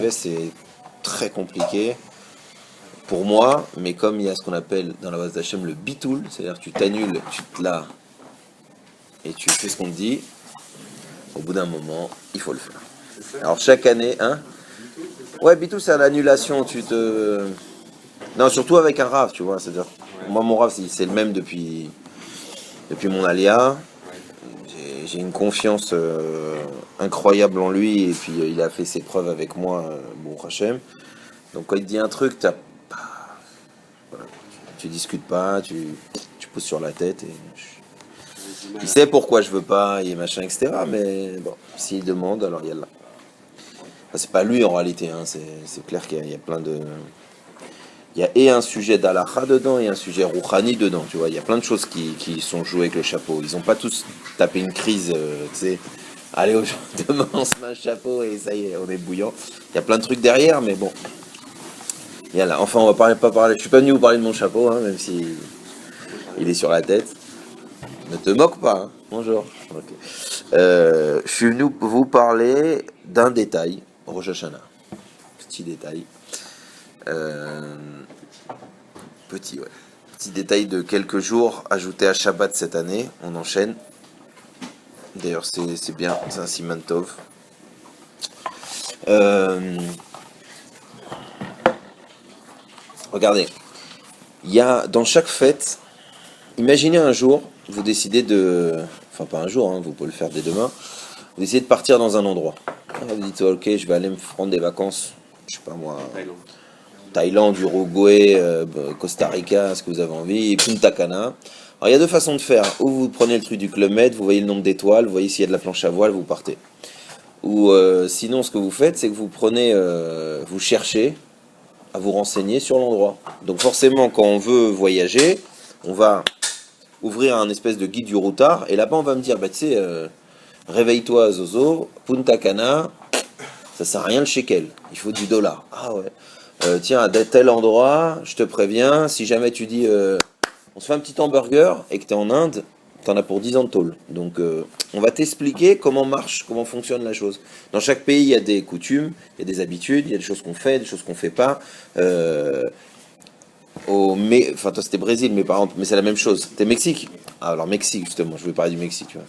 Tevet, c'est très compliqué pour moi, mais comme il y a ce qu'on appelle dans la base d'Hachem le bitoul, c'est-à-dire que tu t'annules, tu te là et tu fais ce qu'on te dit, au bout d'un moment, il faut le faire. Alors chaque année, hein? Ouais, bitoul, c'est à l'annulation, tu te... Non, surtout avec un rave, tu vois, c'est-à-dire, moi mon rave, c'est le même depuis mon alia. J'ai une confiance incroyable en lui, et puis il a fait ses preuves avec moi, bon, Hachem. Donc quand il te dit un truc, voilà, tu discutes pas, tu pousses sur la tête, et il sait pourquoi je veux pas, et machin, etc. Mais bon, s'il demande, alors il y a là. Enfin, c'est pas lui en réalité, hein, c'est clair qu'il y a plein de... Il y a et un sujet d'Alacha dedans et un sujet Rouhani dedans, tu vois. Il y a plein de choses qui sont jouées avec le chapeau. Ils ont pas tous tapé une crise, tu sais. Allez, demain on se met un chapeau et ça y est, on est bouillant. Il y a plein de trucs derrière, mais bon. Et là, enfin, on va pas parler. Je suis pas venu vous parler de mon chapeau, hein, même si il est sur la tête. Ne te moque pas, hein. Bonjour. Okay. Je suis venu vous parler d'un détail, Rosh Hashanah. Petit détail. Petit, ouais. Petit détail de quelques jours ajoutés à Shabbat cette année. On enchaîne. D'ailleurs, c'est bien, c'est un siman tov. Regardez, il y a dans chaque fête, imaginez un jour, vous décidez de... Enfin, pas un jour, hein, vous pouvez le faire dès demain. Vous décidez de partir dans un endroit. Vous dites, ok, je vais aller me prendre des vacances, je sais pas moi... Thaïlande, Uruguay, Costa Rica, ce que vous avez envie, et Punta Cana. Alors il y a deux façons de faire. Ou vous prenez le truc du Club Med, vous voyez le nombre d'étoiles, vous voyez s'il y a de la planche à voile, vous partez. Ou sinon, ce que vous faites, c'est que vous prenez, vous cherchez à vous renseigner sur l'endroit. Donc forcément, quand on veut voyager, on va ouvrir un espèce de guide du routard, et là-bas on va me dire, bah tu sais, réveille-toi Zozo, Punta Cana, ça sert à rien le shekel, il faut du dollar. Ah ouais. Tiens, à tel endroit, je te préviens, si jamais tu dis on se fait un petit hamburger et que tu es en Inde, t'en as pour 10 ans de tôle. Donc on va t'expliquer comment marche, comment fonctionne la chose. Dans chaque pays, il y a des coutumes, il y a des habitudes, il y a des choses qu'on fait, des choses qu'on fait pas. Enfin, toi c'était Brésil, mais par exemple, mais c'est la même chose. T'es Mexique? Ah, alors Mexique, justement, je vais parler du Mexique, tu vois.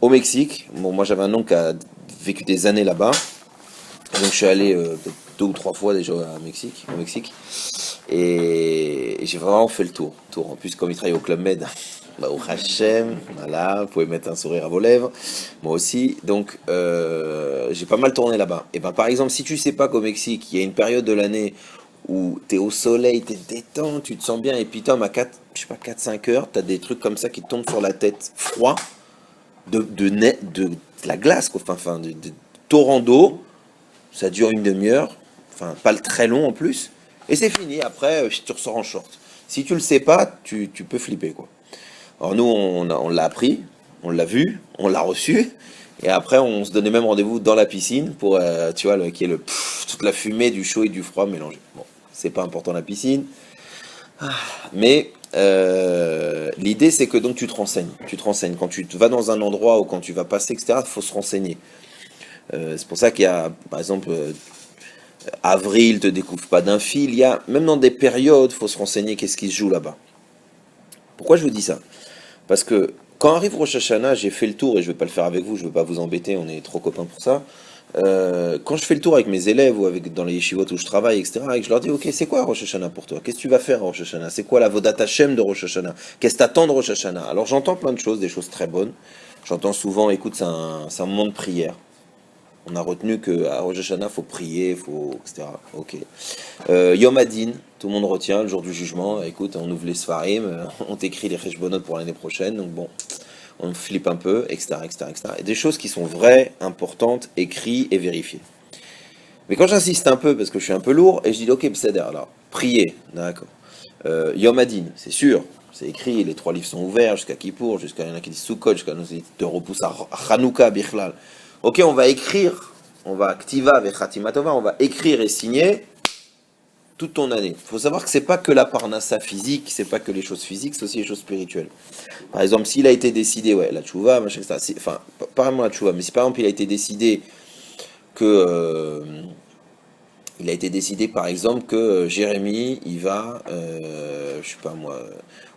Au Mexique, bon, moi j'avais un oncle qui a vécu des années là-bas. Donc je suis allé peut-être 2 ou 3 fois déjà au Mexique, et j'ai vraiment fait le tour. En plus, comme il travaille au Club Med, bah, au Hachem, voilà, vous pouvez mettre un sourire à vos lèvres, moi aussi. Donc j'ai pas mal tourné là-bas. Et ben par exemple, si tu sais pas qu'au Mexique, il y a une période de l'année où t'es au soleil, t'es détente, tu te sens bien, et puis à 4-5 heures, t'as des trucs comme ça qui te tombent sur la tête, froid, de la glace, quoi, enfin de torrent d'eau. Ça dure une demi-heure, enfin pas très long en plus, et c'est fini. Après, tu ressors en short. Si tu le sais pas, tu peux flipper, quoi. Alors nous, on l'a appris, on l'a vu, on l'a reçu, et après on se donnait même rendez-vous dans la piscine pour, tu vois, qui est toute la fumée du chaud et du froid mélangé. Bon, c'est pas important la piscine, mais l'idée c'est que donc tu te renseignes. Quand tu vas dans un endroit ou quand tu vas passer, etc., il faut se renseigner. C'est pour ça qu'il y a, par exemple, avril, te découvre pas d'un fil. Il y a, même dans des périodes, il faut se renseigner qu'est-ce qui se joue là-bas. Pourquoi je vous dis ça? Parce que quand arrive Rosh Hashanah, j'ai fait le tour, et je vais pas le faire avec vous, je veux pas vous embêter, on est trop copains pour ça. Quand je fais le tour avec mes élèves ou dans les yeshivot où je travaille, etc., et que je leur dis, ok, c'est quoi Rosh Hashanah pour toi? Qu'est-ce que tu vas faire à Rosh Hashanah? C'est quoi la Vodat Hashem de Rosh Hashanah? Qu'est-ce que t'attends de Rosh Hashanah? Alors j'entends plein de choses, des choses très bonnes. J'entends souvent, écoute, c'est un moment de prière. On a retenu qu'à Rosh Hashanah, il faut prier, etc. Ok. Yom Hadin, tout le monde retient, le jour du jugement. Écoute, on ouvre les Sfarim, on t'écrit les Cheshbonot pour l'année prochaine. Donc bon, on flippe un peu, etc., etc., etc. Et des choses qui sont vraies, importantes, écrites et vérifiées. Mais quand j'insiste un peu, parce que je suis un peu lourd, et je dis, ok, c'est alors, prier, d'accord. Yom Hadin, c'est sûr, c'est écrit, les 3 livres sont ouverts jusqu'à Kippour, il y en a qui disent Sukkot, jusqu'à nous te repousse à Hanouka, Bichlal. Ok, on va écrire, on va Ktiva avec Khatimatova, on va écrire et signer toute ton année. Il faut savoir que c'est pas que la parnassa physique, c'est pas que les choses physiques, c'est aussi les choses spirituelles. Par exemple, s'il a été décidé, ouais, la tchouva, machin, etc. Enfin, pas vraiment la tchouva, mais si par exemple il a été décidé que il a été décidé par exemple que Jérémie, il va, je sais pas moi,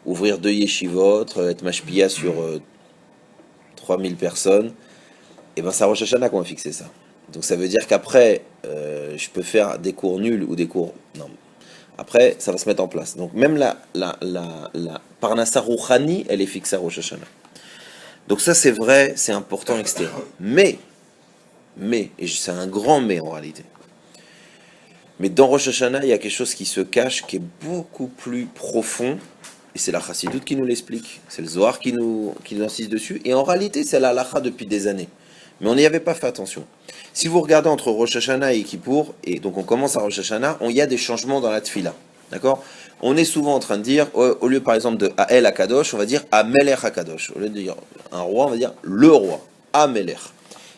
ouvrir 2 yeshivot, être mashpia sur 3000 personnes, et ben c'est à Rosh Hashanah qu'on va fixer ça. Donc ça veut dire qu'après, je peux faire des cours nuls ou des cours... Non. Après, ça va se mettre en place. Donc même la Parnassa Rouhani, elle est fixée à Rosh Hashanah. Donc ça c'est vrai, c'est important, etc. Mais, et c'est un grand mais en réalité. Mais dans Rosh Hashanah, il y a quelque chose qui se cache, qui est beaucoup plus profond, et c'est la Chassidoute qui nous l'explique, c'est le Zohar qui nous insiste dessus, et en réalité c'est la halakha depuis des années. Mais on n'y avait pas fait attention. Si vous regardez entre Rosh Hashanah et Kippour, et donc on commence à Rosh Hashanah, il y a des changements dans la tfila. D'accord? On est souvent en train de dire, au lieu par exemple de Ael Akadosh, on va dire Amelech Akadosh. Au lieu de dire un roi, on va dire le roi, Amelech.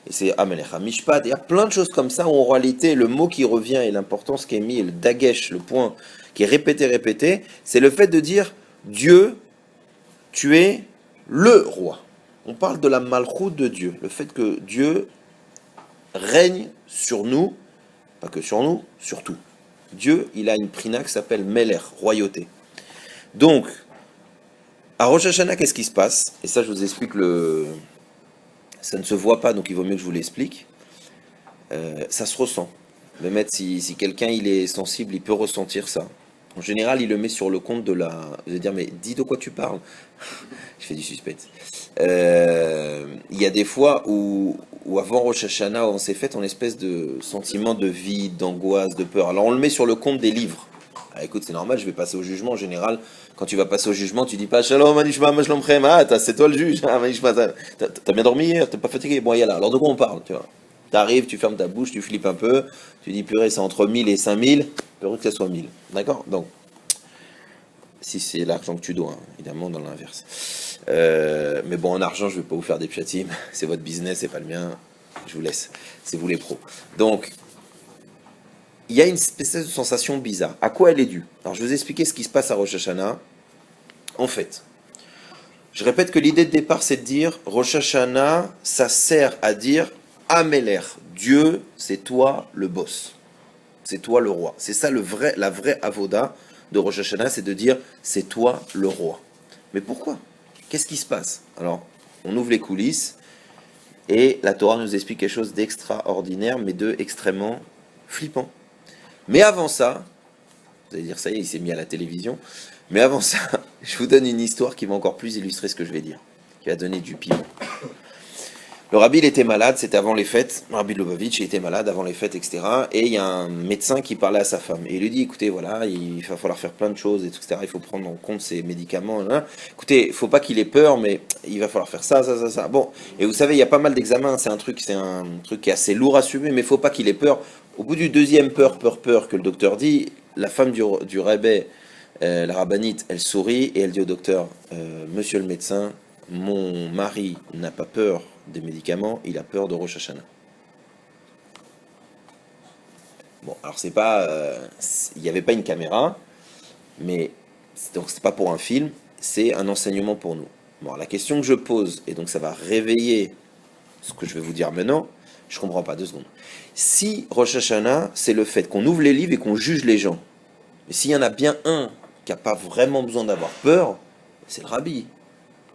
Et c'est Amelech Mishpat. Il y a plein de choses comme ça où en réalité le mot qui revient et l'importance qui est mis, le dagesh, le point qui est répété, c'est le fait de dire Dieu, tu es le roi. On parle de la malchoute de Dieu, le fait que Dieu règne sur nous, pas que sur nous, sur tout. Dieu, il a une prina qui s'appelle Meler, royauté. Donc, à Rosh Hashanah, qu'est-ce qui se passe? Et ça, je vous explique ça ne se voit pas, donc il vaut mieux que je vous l'explique. Ça se ressent. Le maître, si quelqu'un il est sensible, il peut ressentir ça. En général, il le met sur le compte de la... Vous allez dire, mais dis de quoi tu parles. Je fais du suspense. Il y a des fois où avant Rosh Hashanah, on s'est fait en espèce de sentiment de vide, d'angoisse, de peur. Alors on le met sur le compte des livres. Ah, écoute, c'est normal, je vais passer au jugement. En général, quand tu vas passer au jugement, tu dis pas Shalom, Manishma, Mashlom Chem, c'est toi le juge. T'as bien dormi hier, t'es pas fatigué. Bon, là. Alors de quoi on parle, tu vois? T'arrives, tu fermes ta bouche, tu flippes un peu, tu dis purée, c'est entre 1000 et 5000, purée que ça soit 1000. D'accord? Donc, si c'est l'argent que tu dois, hein, évidemment, dans l'inverse. Mais bon, en argent, je vais pas vous faire des pchatim, c'est votre business, c'est pas le mien, je vous laisse, c'est vous les pros. Donc, il y a une espèce de sensation bizarre. À quoi elle est due? Alors, je vais vous expliquer ce qui se passe à Rosh Hashanah. En fait, je répète que l'idée de départ, c'est de dire, Rosh Hashanah, ça sert à dire, Ameler, Dieu, c'est toi le boss. C'est toi le roi. C'est ça la vraie avoda de Rosh Hashanah, c'est de dire, c'est toi le roi. Mais pourquoi? Qu'est-ce qui se passe? Alors, on ouvre les coulisses, et la Torah nous explique quelque chose d'extraordinaire, mais de extrêmement flippant. Mais avant ça, vous allez dire, ça y est, il s'est mis à la télévision, mais avant ça, je vous donne une histoire qui va encore plus illustrer ce que je vais dire, qui va donner du piment. Le rabbi, il était malade, c'était avant les fêtes, le rabbi Lubavitch, il était malade avant les fêtes, etc. Et il y a un médecin qui parlait à sa femme. Et il lui dit, écoutez, voilà, il va falloir faire plein de choses, etc. Il faut prendre en compte ses médicaments. Là. Écoutez, il ne faut pas qu'il ait peur, mais il va falloir faire ça. Bon, et vous savez, il y a pas mal d'examens, c'est un truc qui est assez lourd à assumer, mais il ne faut pas qu'il ait peur. Au bout du deuxième peur que le docteur dit, la femme du rabbi, la rabbinite, elle sourit et elle dit au docteur, monsieur le médecin, mon mari n'a pas peur des médicaments, il a peur de Rosh Hashanah. Bon, alors c'est pas, il n'y avait pas une caméra, mais donc c'est pas pour un film, c'est un enseignement pour nous. Bon, la question que je pose, et donc ça va réveiller ce que je vais vous dire maintenant, je comprends pas, 2 secondes. Si Rosh Hashanah, c'est le fait qu'on ouvre les livres et qu'on juge les gens, mais s'il y en a bien un qui n'a pas vraiment besoin d'avoir peur, c'est le rabbi.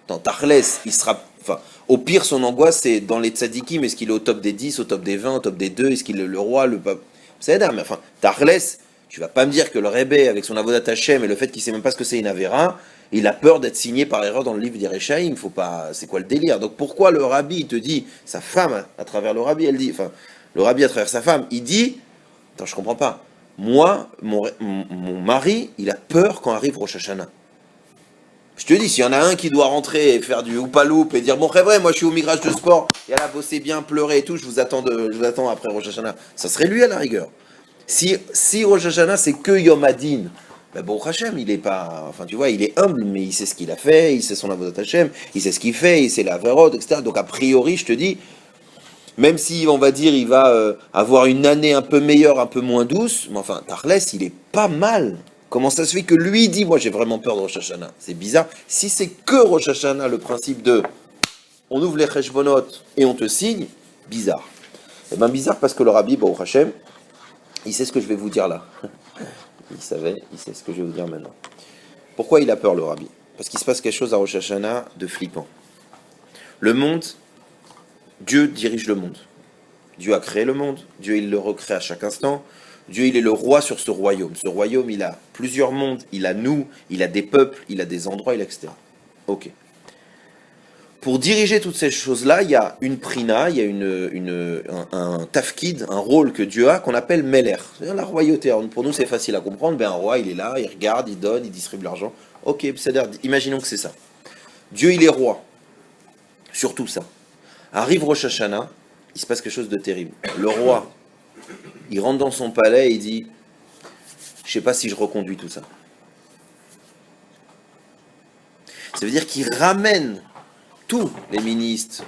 Dans Tachles, il sera... Enfin, au pire, son angoisse, c'est dans les tzadikim, est-ce qu'il est au top des 10, au top des 20, au top des 2, est-ce qu'il est le roi, le pape? C'est énorme, mais enfin, Tachles, tu vas pas me dire que le Rebbe, avec son avodat Hashem, et le fait qu'il sait même pas ce que c'est une Avera, il a peur d'être signé par erreur dans le livre des Rechaïm, faut pas... C'est quoi le délire? Donc pourquoi le rabbi, il te dit, sa femme, à travers le rabbi, elle dit, enfin, le rabbi à travers sa femme, il dit, attends, je comprends pas, moi, mon mari, il a peur quand arrive Rosh Hashanah. Je te dis, s'il y en a un qui doit rentrer et faire du houpaloop et dire, bon, c'est vrai, moi je suis au migrage de sport, et là, bossez bien, pleurer et tout, je vous attends après Rosh Hashanah. Ça serait lui à la rigueur. Si Rosh Hashanah, c'est que Yom Hadin, ben bon, Hachem, il est pas, enfin tu vois, il est humble, mais il sait ce qu'il a fait, il sait son avodat Hachem, il sait ce qu'il fait, il sait la vérode, etc. Donc a priori, je te dis, même si on va dire, il va avoir une année un peu meilleure, un peu moins douce, mais enfin, Tachles, il est pas mal. Comment ça se fait que lui dit, moi j'ai vraiment peur de Rosh Hashanah? C'est bizarre. Si c'est que Rosh Hashanah, le principe de, on ouvre les cheshbonot et on te signe, bizarre. Eh bien bizarre parce que le rabbi, Baruch Hashem, Il sait ce que je vais vous dire là. Il sait ce que je vais vous dire maintenant. Pourquoi il a peur, le rabbi? Parce qu'il se passe quelque chose à Rosh Hashanah de flippant. Le monde, Dieu dirige le monde. Dieu a créé le monde, Dieu il le recrée à chaque instant. Dieu il est le roi sur ce royaume. Ce royaume il a plusieurs mondes, il a nous, il a des peuples, il a des endroits, etc. Ok. Pour diriger toutes ces choses-là, il y a une prina, il y a un tafkid, un rôle que Dieu a qu'on appelle Meler. C'est la royauté. Alors, pour nous c'est facile à comprendre, ben, un roi il est là, il regarde, il donne, il distribue l'argent. Ok, c'est-à-dire, imaginons que c'est ça. Dieu il est roi sur tout ça. Arrive Rosh Hashanah, il se passe quelque chose de terrible. Le roi, il rentre dans son palais et il dit « Je sais pas si je reconduis tout ça ». Ça veut dire qu'il ramène tous les ministres,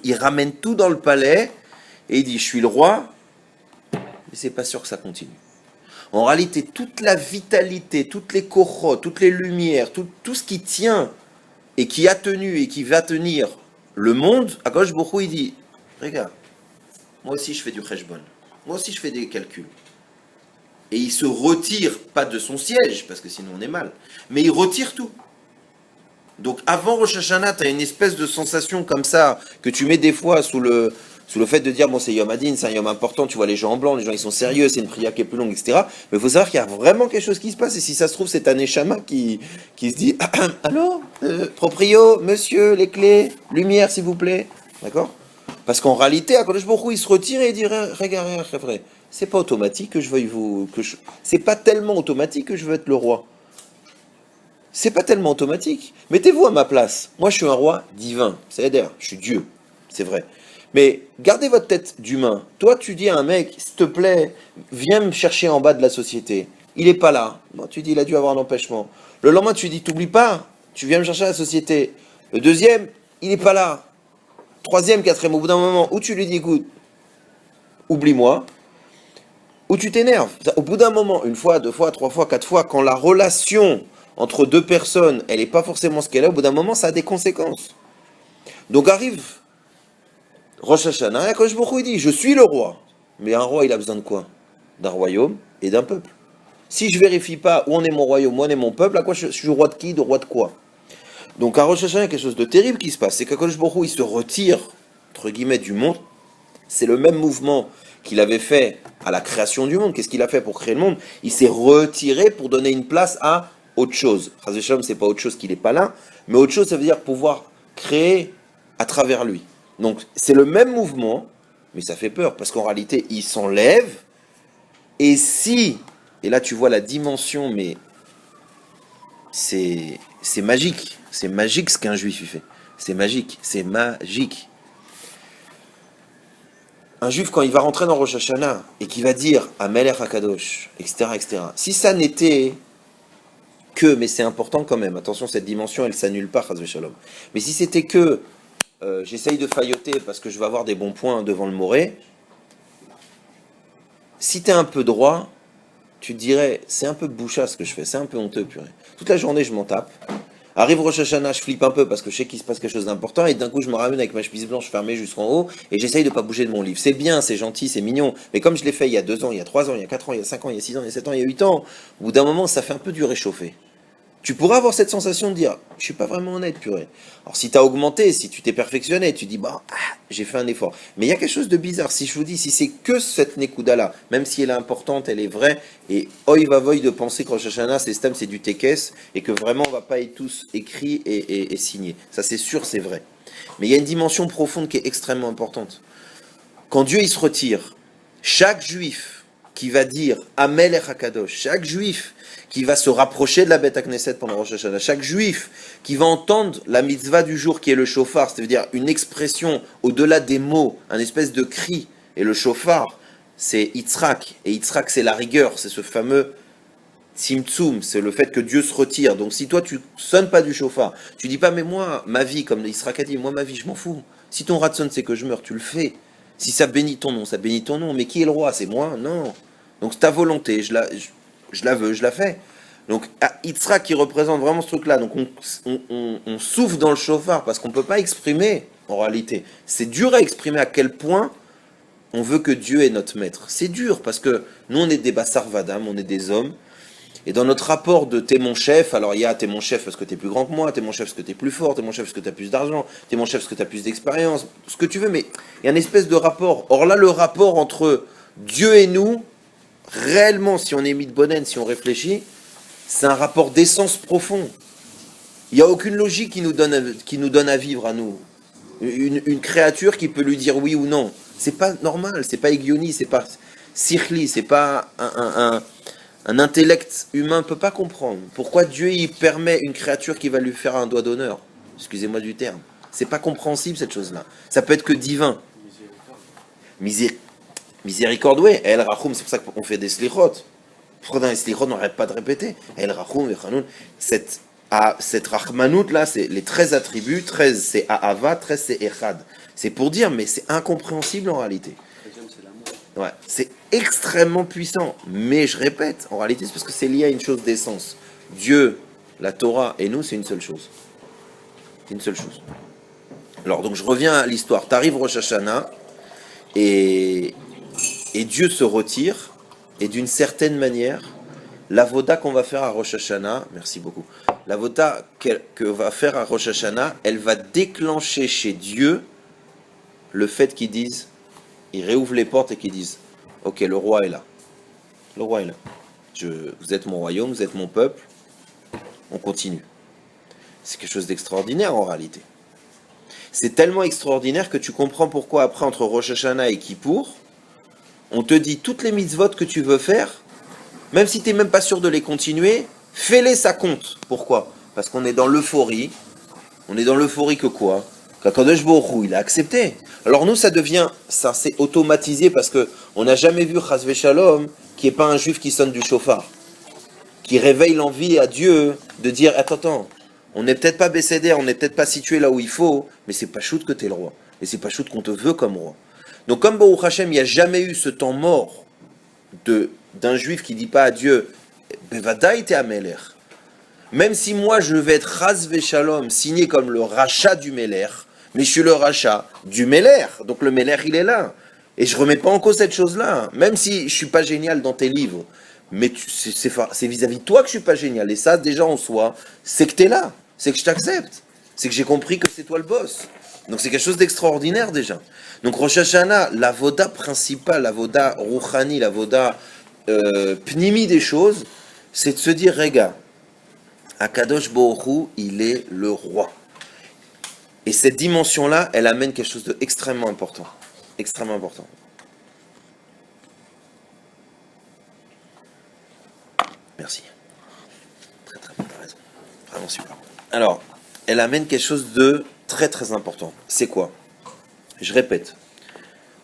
il ramène tout dans le palais et il dit « Je suis le roi, mais c'est pas sûr que ça continue ». En réalité, toute la vitalité, toutes les kochot, toutes les lumières, tout ce qui tient et qui a tenu et qui va tenir le monde, Akadosh Baruch Hu, il dit « Regarde, moi aussi je fais du cheshbon, moi aussi je fais des calculs. » Et il se retire, pas de son siège, parce que sinon on est mal, mais il retire tout. Donc avant Rosh Hashanah, tu as une espèce de sensation comme ça, que tu mets des fois sous le fait de dire, bon c'est Yom Hadin, c'est un Yom important, tu vois les gens en blanc, les gens ils sont sérieux, c'est une prière qui est plus longue, etc. Mais il faut savoir qu'il y a vraiment quelque chose qui se passe, et si ça se trouve c'est un Neshama qui se dit, allô, proprio, monsieur, les clés, lumière s'il vous plaît, d'accord? Parce qu'en réalité, Akadosh Baruch Hu, il se retire et il dit, regarde, c'est pas automatique que je veuille c'est pas tellement automatique que je veux être le roi. C'est pas tellement automatique. Mettez-vous à ma place. Moi, je suis un roi divin. C'est-à-dire, je suis Dieu. C'est vrai. Mais gardez votre tête d'humain. Toi, tu dis à un mec, s'il te plaît, viens me chercher en bas de la société. Il est pas là. Bon, tu dis, il a dû avoir un empêchement. Le lendemain, tu dis, t'oublies pas, tu viens me chercher à la société. Le deuxième, il est pas là. Troisième, quatrième, au bout d'un moment, où tu lui dis, écoute, oublie-moi, ou tu t'énerves. Au bout d'un moment, une fois, deux fois, trois fois, quatre fois, quand la relation entre deux personnes, elle n'est pas forcément ce qu'elle est, au bout d'un moment, ça a des conséquences. Donc arrive Rosh Hashanah, et Akadosh Baruch Hu, il dit, je suis le roi. Mais un roi, il a besoin de quoi? D'un royaume et d'un peuple. Si je vérifie pas où en est mon royaume, où en est mon peuple, à quoi je suis roi de qui, de roi de quoi? Donc à Rosh Hashanah, il y a quelque chose de terrible qui se passe, c'est qu'Akadosh Baruch Hu, il se retire, entre guillemets, du monde. C'est le même mouvement qu'il avait fait à la création du monde. Qu'est-ce qu'il a fait pour créer le monde? Il s'est retiré pour donner une place à autre chose. Chas v'shalom, c'est pas autre chose qu'il n'est pas là, mais autre chose, ça veut dire pouvoir créer à travers lui. Donc c'est le même mouvement, mais ça fait peur, parce qu'en réalité, il s'enlève, et et là tu vois la dimension, mais c'est magique ce qu'un juif il fait. C'est magique. Un juif, quand il va rentrer dans Rosh Hashanah, et qu'il va dire à Melech HaKadosh, etc., etc., si ça n'était que, mais c'est important quand même, attention, cette dimension, elle s'annule pas, chas v'shalom. Mais si c'était que, j'essaye de failloter parce que je vais avoir des bons points devant le moré, si t'es un peu droit, tu te dirais, c'est un peu boucha ce que je fais, c'est un peu honteux, purée. Toute la journée, je m'en tape. Arrive Rosh Hashanah, je flippe un peu parce que je sais qu'il se passe quelque chose d'important, et d'un coup, je me ramène avec ma chemise blanche fermée jusqu'en haut, et j'essaye de pas bouger de mon livre. C'est bien, c'est gentil, c'est mignon, mais comme je l'ai fait il y a 2 ans, il y a 3 ans, il y a 4 ans, il y a 5 ans, il y a 6 ans, il y a 7 ans, il y a 8 ans, au bout d'un moment, ça fait un peu du réchauffé. Tu pourras avoir cette sensation de dire, je suis pas vraiment honnête, purée. Alors si tu as augmenté, si tu t'es perfectionné, tu dis, bah, j'ai fait un effort. Mais il y a quelque chose de bizarre. Si je vous dis, si c'est que cette Nekuda-là, même si elle est importante, elle est vraie, et oi va voy de penser que Rosh Hashanah, c'est du tekes, et que vraiment on va pas être tous écrits et signés. Ça c'est sûr, c'est vrai. Mais il y a une dimension profonde qui est extrêmement importante. Quand Dieu il se retire, chaque juif qui va dire Amel et Hakadosh, chaque juif qui va se rapprocher de la Beth Knesset pendant Rosh Hashanah, chaque juif qui va entendre la mitzvah du jour qui est le shofar, c'est-à-dire une expression au-delà des mots, un espèce de cri, et le shofar, c'est Yitzhak, et Yitzhak c'est la rigueur, c'est ce fameux Tzimtzum, c'est le fait que Dieu se retire. Donc si toi tu sonnes pas du shofar, tu dis pas mais moi, ma vie, comme Yitzhak a dit, moi ma vie je m'en fous. Si ton ratson c'est que je meurs, tu le fais. Si ça bénit ton nom, ça bénit ton nom. Mais qui est le roi? C'est moi? Non. Donc ta volonté, je la veux, je la fais. Donc Yitzhak qui représente vraiment ce truc-là. Donc on souffle dans le shofar parce qu'on ne peut pas exprimer en réalité. C'est dur à exprimer à quel point on veut que Dieu est notre maître. C'est dur parce que nous on est des bassar vadam, on est des hommes. Et dans notre rapport de t'es mon chef, alors il y a t'es mon chef parce que t'es plus grand que moi, t'es mon chef parce que t'es plus fort, t'es mon chef parce que t'as plus d'argent, t'es mon chef parce que t'as plus d'expérience, ce que tu veux, mais il y a une espèce de rapport. Or là, le rapport entre Dieu et nous, réellement, si on est mis de bonne haine, si on réfléchit, c'est un rapport d'essence profond. Il n'y a aucune logique qui nous donne à vivre à nous. Une créature qui peut lui dire oui ou non. C'est pas normal, c'est pas Egioni, c'est pas Sikhli, c'est pas un intellect humain peut pas comprendre. Pourquoi Dieu il permet une créature qui va lui faire un doigt d'honneur? Excusez-moi du terme. C'est pas compréhensible cette chose-là. Ça peut être que divin. Miséricorde, oui. El Rachum, c'est pour ça qu'on fait des slichot. Pourquoi dans les slichot on n'arrête pas de répéter El Rachum, Vechanoun. Cette Rachmanout là, c'est les 13 attributs. 13 c'est Ahava, 13 c'est Echad. C'est pour dire, mais c'est incompréhensible en réalité. Ouais, c'est extrêmement puissant, mais je répète, en réalité c'est parce que c'est lié à une chose d'essence. Dieu, la Torah et nous, c'est une seule chose. C'est une seule chose. Alors donc je reviens à l'histoire. T'arrives Rosh Hashanah et Dieu se retire et d'une certaine manière, l'avoda qu'on va faire à Rosh Hashanah, merci beaucoup, l'avoda que va faire à Rosh Hashanah, elle va déclencher chez Dieu le fait qu'ils disent, ils réouvrent les portes et qu'ils disent ok, le roi est là. Le roi est là. Vous êtes mon royaume, vous êtes mon peuple. On continue. C'est quelque chose d'extraordinaire en réalité. C'est tellement extraordinaire que tu comprends pourquoi après, entre Rosh Hashanah et Kippour, on te dit toutes les mitzvot que tu veux faire, même si tu n'es même pas sûr de les continuer, fais-les, ça compte. Pourquoi? Parce qu'on est dans l'euphorie. On est dans l'euphorie que quoi? Qu'Akadosh Baruch Hu, il a accepté. Alors nous, ça s'est automatisé parce que on n'a jamais vu Chas Shalom qui n'est pas un juif qui sonne du chauffard, qui réveille l'envie à Dieu de dire attends, on n'est peut-être pas Besséder, on n'est peut-être pas situé là où il faut, mais c'est pas shoot que t'es le roi, et c'est pas shoot qu'on te veut comme roi. Donc comme Baruch Hashem, il n'y a jamais eu ce temps mort d'un juif qui dit pas à Dieu Bevadaï te Ameler. Même si moi je vais être Chas Shalom signé comme le rachat du Meler, mais je suis le rachat du Meler, donc le Meler il est là. Et je remets pas en cause cette chose-là, même si je suis pas génial dans tes livres, mais c'est vis-à-vis de toi que je suis pas génial. Et ça déjà en soi, c'est que tu es là, c'est que je t'accepte, c'est que j'ai compris que c'est toi le boss. Donc c'est quelque chose d'extraordinaire déjà. Donc Rosh Hashanah, la voda principale, la voda rouchani, la voda pnimi des choses, c'est de se dire, regarde, Akadosh Baruch Hu, il est le roi. Et cette dimension-là, elle amène quelque chose d'extrêmement important. Extrêmement important. Merci. Très très bien, t'as raison. Vraiment super. Alors, elle amène quelque chose de très très important. C'est quoi? Je répète.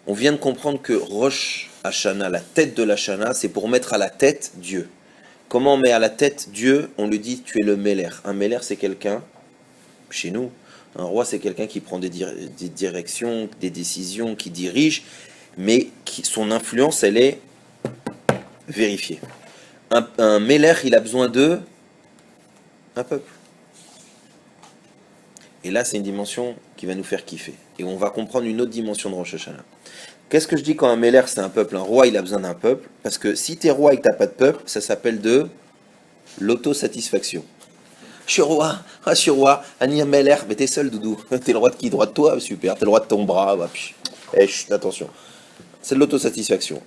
On vient de comprendre que Rosh Hashanah, la tête de l'Hashanah, c'est pour mettre à la tête Dieu. Comment on met à la tête Dieu? On lui dit tu es le Meler. Un Meler, c'est quelqu'un, chez nous, un roi, c'est quelqu'un qui prend des directions, des décisions, qui dirige, mais son influence, elle est vérifiée. Un Meler, il a besoin un peuple. Et là, c'est une dimension qui va nous faire kiffer. Et on va comprendre une autre dimension de Rosh Hashanah. Qu'est-ce que je dis quand un Meler, c'est un peuple? Un roi, il a besoin d'un peuple. Parce que si t'es roi et que t'as pas de peuple, ça s'appelle de l'autosatisfaction. Je suis roi, Ani Meler, mais t'es seul, doudou. T'es le roi de qui? Droit de toi? Super. T'es le roi de ton bras? Bah, attention. C'est de l'autosatisfaction.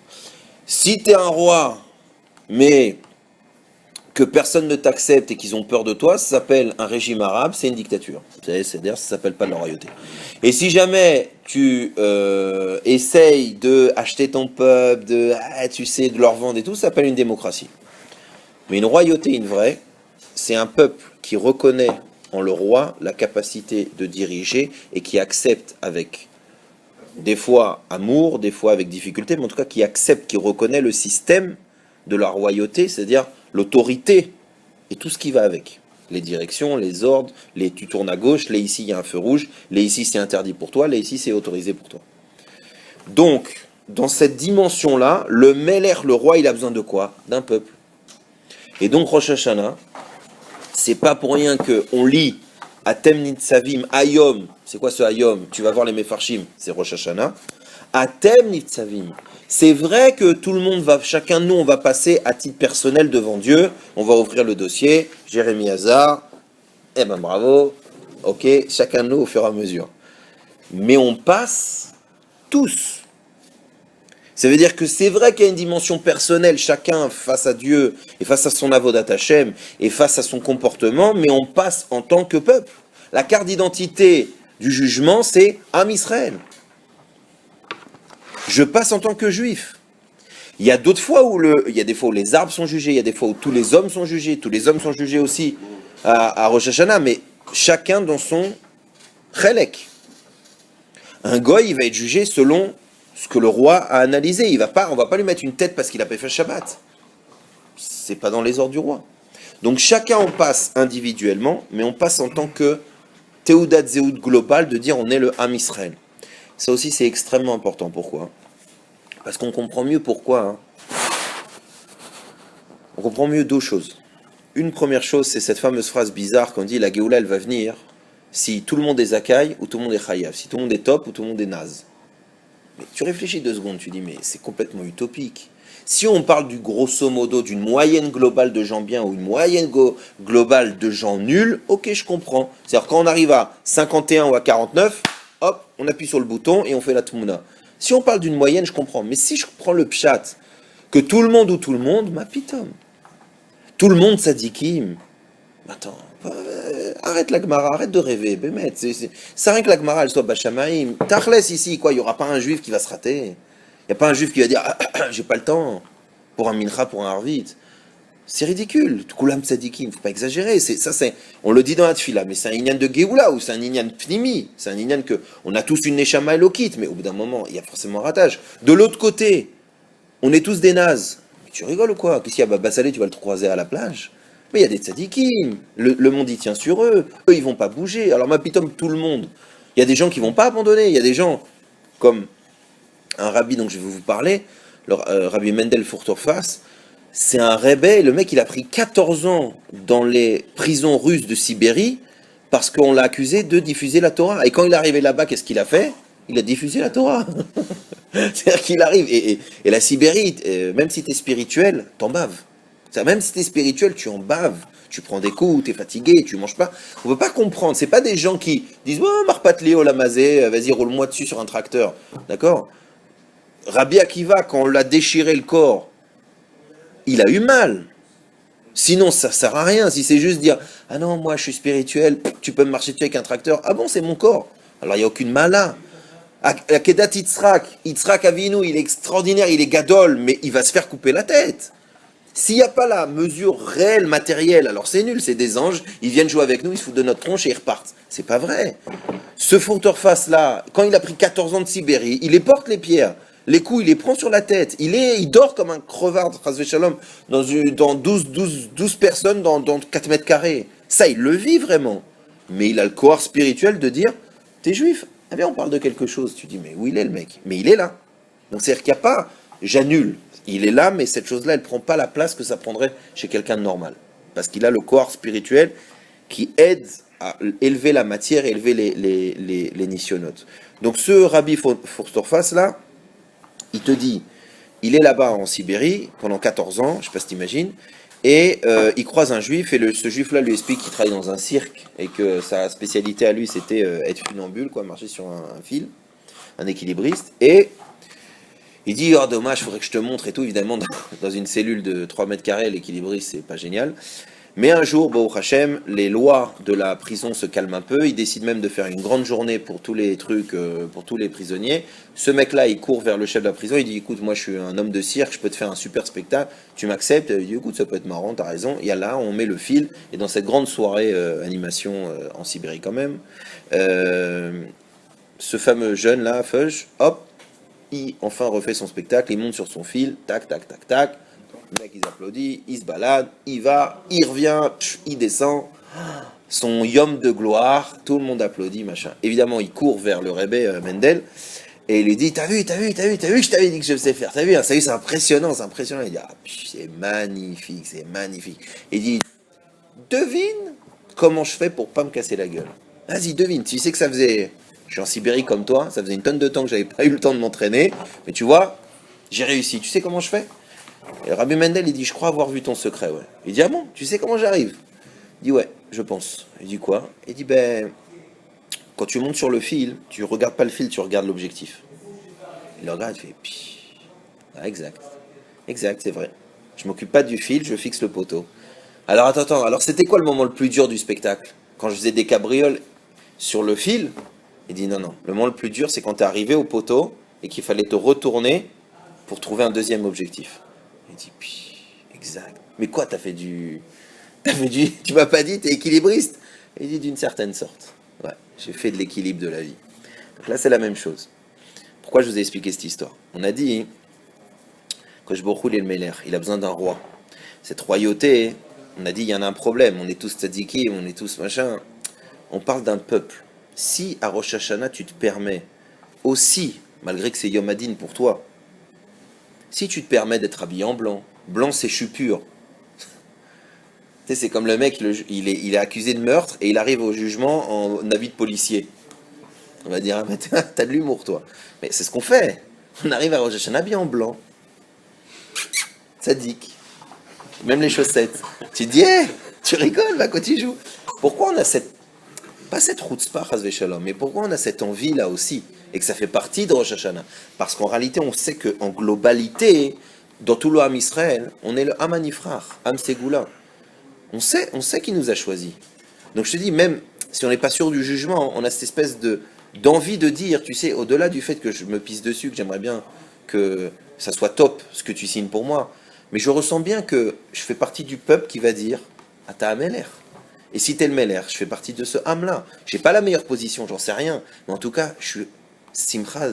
Si t'es un roi, mais que personne ne t'accepte et qu'ils ont peur de toi, ça s'appelle un régime arabe, c'est une dictature. C'est-à-dire, ça s'appelle pas de la royauté. Et si jamais tu essayes de acheter ton peuple, de leur vendre et tout, ça s'appelle une démocratie. Mais une royauté, une vraie, c'est un peuple qui reconnaît en le roi la capacité de diriger et qui accepte avec des fois amour, des fois avec difficulté, mais en tout cas qui accepte, qui reconnaît le système de la royauté, c'est-à-dire l'autorité et tout ce qui va avec. Les directions, les ordres, tu tournes à gauche, là ici il y a un feu rouge, là ici c'est interdit pour toi, là ici c'est autorisé pour toi. Donc, dans cette dimension-là, le Meler, le roi, il a besoin de quoi? D'un peuple. Et donc Rosh Hashanah, c'est pas pour rien qu'on lit Atem Nitzavim Ayom. C'est quoi ce Ayom? Tu vas voir les Mefarshim, c'est Rosh Hashanah. Atem niftsavim. C'est vrai que tout le monde va, chacun de nous, on va passer à titre personnel devant Dieu, on va ouvrir le dossier, Jérémie Hazard, eh ben bravo, ok, chacun de nous au fur et à mesure. Mais on passe tous. Ça veut dire que c'est vrai qu'il y a une dimension personnelle, chacun face à Dieu, et face à son avodat Hashem, et face à son comportement, mais on passe en tant que peuple. La carte d'identité du jugement, c'est Am Israël. Je passe en tant que juif. Il y a d'autres fois où il y a des fois où les arbres sont jugés, il y a des fois où tous les hommes sont jugés aussi à Rosh Hashanah, mais chacun dans son chelek. Un goy, il va être jugé selon ce que le roi a analysé. On va pas lui mettre une tête parce qu'il a pas fait Shabbat. C'est pas dans les ordres du roi. Donc chacun on passe individuellement, mais on passe en tant que Teudat Zéhout global de dire on est le Am Israël. Ça aussi c'est extrêmement important. Pourquoi ? Parce qu'on comprend mieux pourquoi. On comprend mieux deux choses. Une première chose, c'est cette fameuse phrase bizarre qu'on dit la Géoula elle va venir si tout le monde est Zakai ou tout le monde est Chayav, si tout le monde est top ou tout le monde est naze. Mais tu réfléchis 2 secondes, tu dis mais c'est complètement utopique. Si on parle du grosso modo d'une moyenne globale de gens bien ou une moyenne globale de gens nuls, ok je comprends. C'est-à-dire quand on arrive à 51 ou à 49, hop, on appuie sur le bouton et on fait la Tmouna. Si on parle d'une moyenne, je comprends. Mais si je prends le pshat, que tout le monde ou tout le monde, ma pitom. Tout le monde sadikim. Attends, arrête la Gemara, arrête de rêver, bémet. Ça rien que la Gemara, elle soit bachamaïm. Tachles ici, quoi, il n'y aura pas un juif qui va se rater. Il n'y a pas un juif qui va dire, j'ai pas le temps pour un mincha, pour un arvit. C'est ridicule. Koulam sadikim, faut pas exagérer. On le dit dans la tfila, mais c'est un inyan de Géoula ou c'est un inyan pnimi. C'est un inyan que, on a tous une neshama elokit, mais au bout d'un moment, il y a forcément un ratage. De l'autre côté, on est tous des nazes. Mais tu rigoles ou quoi? Qu'est-ce qu'il y a? Baba Salé, tu vas le croiser à la plage. Mais il y a des tzadikim. Le monde, il tient sur eux. Eux, ils vont pas bouger. Alors, ma pitom, tout le monde. Il y a des gens qui vont pas abandonner. Il y a des gens, comme un rabbi dont je vais vous parler, le rabbi Mendel Furtorfas, c'est un rebbe, le mec il a pris 14 ans dans les prisons russes de Sibérie parce qu'on l'a accusé de diffuser la Torah. Et quand il est arrivé là-bas, qu'est-ce qu'il a fait? Il a diffusé la Torah. C'est-à-dire qu'il arrive, et la Sibérie, même si tu es spirituel, t'en baves. Même si tu es spirituel, tu en baves. Tu prends des coups, tu es fatigué, tu manges pas. On peut pas comprendre. C'est pas des gens qui disent « Oh, Marpatléo, la mazé, vas-y, roule-moi dessus sur un tracteur. » D'accord? Rabbi Akiva, quand on l'a déchiré le corps, il a eu mal. Sinon, ça sert à rien. Si c'est juste dire « Ah non, moi je suis spirituel, tu peux me marcher dessus avec un tracteur. » Ah bon, c'est mon corps. Alors il n'y a aucune mala. Akedat Yitzhak Avinu, il est extraordinaire, il est gadol, mais il va se faire couper la tête. S'il n'y a pas la mesure réelle, matérielle, alors c'est nul, c'est des anges, ils viennent jouer avec nous, ils se foutent de notre tronche et ils repartent. C'est pas vrai. Ce Furtorfas là, quand il a pris 14 ans de Sibérie, il les porte les pierres. Les coups, il les prend sur la tête. Il dort comme un crevard, Chazvé Shalom, dans 12 personnes dans 4 mètres carrés. Ça, il le vit vraiment. Mais il a le corps spirituel de dire, t'es juif. Eh bien, on parle de quelque chose. Tu dis, mais où il est le mec? Mais il est là. Donc, c'est-à-dire qu'il n'y a pas, j'annule. Il est là, mais cette chose-là, elle ne prend pas la place que ça prendrait chez quelqu'un de normal. Parce qu'il a le corps spirituel qui aide à élever la matière et élever les nisyonotes. Donc, ce Rabbi Furtorfas là, il te dit, il est là-bas en Sibérie pendant 14 ans, je ne sais pas si tu imagines, et il croise un juif, et ce juif-là lui explique qu'il travaille dans un cirque, et que sa spécialité à lui, c'était être funambule, quoi, marcher sur un fil, un équilibriste, et il dit, oh dommage, il faudrait que je te montre et tout, évidemment, dans une cellule de 3 mètres carrés, l'équilibriste, c'est pas génial. Mais un jour, Baruch Hashem, les lois de la prison se calment un peu, il décide même de faire une grande journée pour tous les trucs, pour tous les prisonniers. Ce mec-là, il court vers le chef de la prison, il dit, écoute, moi je suis un homme de cirque, je peux te faire un super spectacle, tu m'acceptes? Il dit, écoute, ça peut être marrant, t'as raison. Et là, on met le fil, et dans cette grande soirée animation en Sibérie quand même, ce fameux jeune-là, Feuge, hop, il enfin refait son spectacle, il monte sur son fil, tac, tac, tac, tac. Le mec, il applaudit, il se balade, il va, il revient, il descend, son yom de gloire, tout le monde applaudit, machin. Évidemment, il court vers le Rebbe Mendel, et il lui dit, t'as vu que je t'avais dit que je sais faire, t'as vu, c'est impressionnant, c'est impressionnant. Il dit, ah, c'est magnifique, c'est magnifique. Il dit, devine comment je fais pour pas me casser la gueule. Vas-y, devine, tu sais que ça faisait Je suis en Sibérie comme toi, ça faisait une tonne de temps que j'avais pas eu le temps de m'entraîner, mais tu vois, j'ai réussi. Tu sais comment je fais? Et Rabbi Mendel, il dit, je crois avoir vu ton secret, ouais. Il dit, ah bon, tu sais comment j'arrive? Il dit, ouais, je pense. Il dit quoi? Il dit, ben, quand tu montes sur le fil, tu regardes pas le fil, tu regardes l'objectif. Il le regarde, il fait, Pii. Ah, exact. Exact, c'est vrai. Je m'occupe pas du fil, je fixe le poteau. Alors attends, alors c'était quoi le moment le plus dur du spectacle? Quand je faisais des cabrioles sur le fil? Il dit non, le moment le plus dur c'est quand tu es arrivé au poteau et qu'il fallait te retourner pour trouver un deuxième objectif. Il dit, exact. Mais quoi, tu m'as pas dit, t'es équilibriste? Il dit d'une certaine sorte. Ouais, j'ai fait de l'équilibre de la vie. Donc là c'est la même chose. Pourquoi je vous ai expliqué cette histoire? On a dit, Kosh Baruch Hu, le Meler, il a besoin d'un roi. Cette royauté, on a dit, il y en a un problème, on est tous tzadikim, on est tous machin. On parle d'un peuple. Si à Rosh Hashanah, tu te permets aussi, malgré que c'est Yom Hadin pour toi, si tu te permets d'être habillé en blanc, blanc c'est je suis pur. Tu sais, c'est comme le mec, il est accusé de meurtre et il arrive au jugement en habit de policier. On va dire, ah, t'as de l'humour toi. Mais c'est ce qu'on fait. On arrive à Rosh Hashanah habillé en blanc. Sadique. Même les chaussettes. Tu te dis, hey, tu rigoles, va quand tu joues. Pourquoi on a pas cette chutzpah, chas v'shalom, mais pourquoi on a cette envie là aussi, et que ça fait partie de Rosh Hashanah? Parce qu'en réalité, on sait qu'en globalité, dans tout le Ham Israël, on est le Ham Hanifrach, Ham Ségoula. On sait qui nous a choisis. Donc je te dis, même si on n'est pas sûr du jugement, on a cette espèce d'envie de dire, tu sais, au-delà du fait que je me pisse dessus, que j'aimerais bien que ça soit top, ce que tu signes pour moi, mais je ressens bien que je fais partie du peuple qui va dire, ah t'as un Meler. Et si t'es le Meler, je fais partie de ce âme-là. J'ai pas la meilleure position, j'en sais rien. Mais en tout cas, je suis Simcha,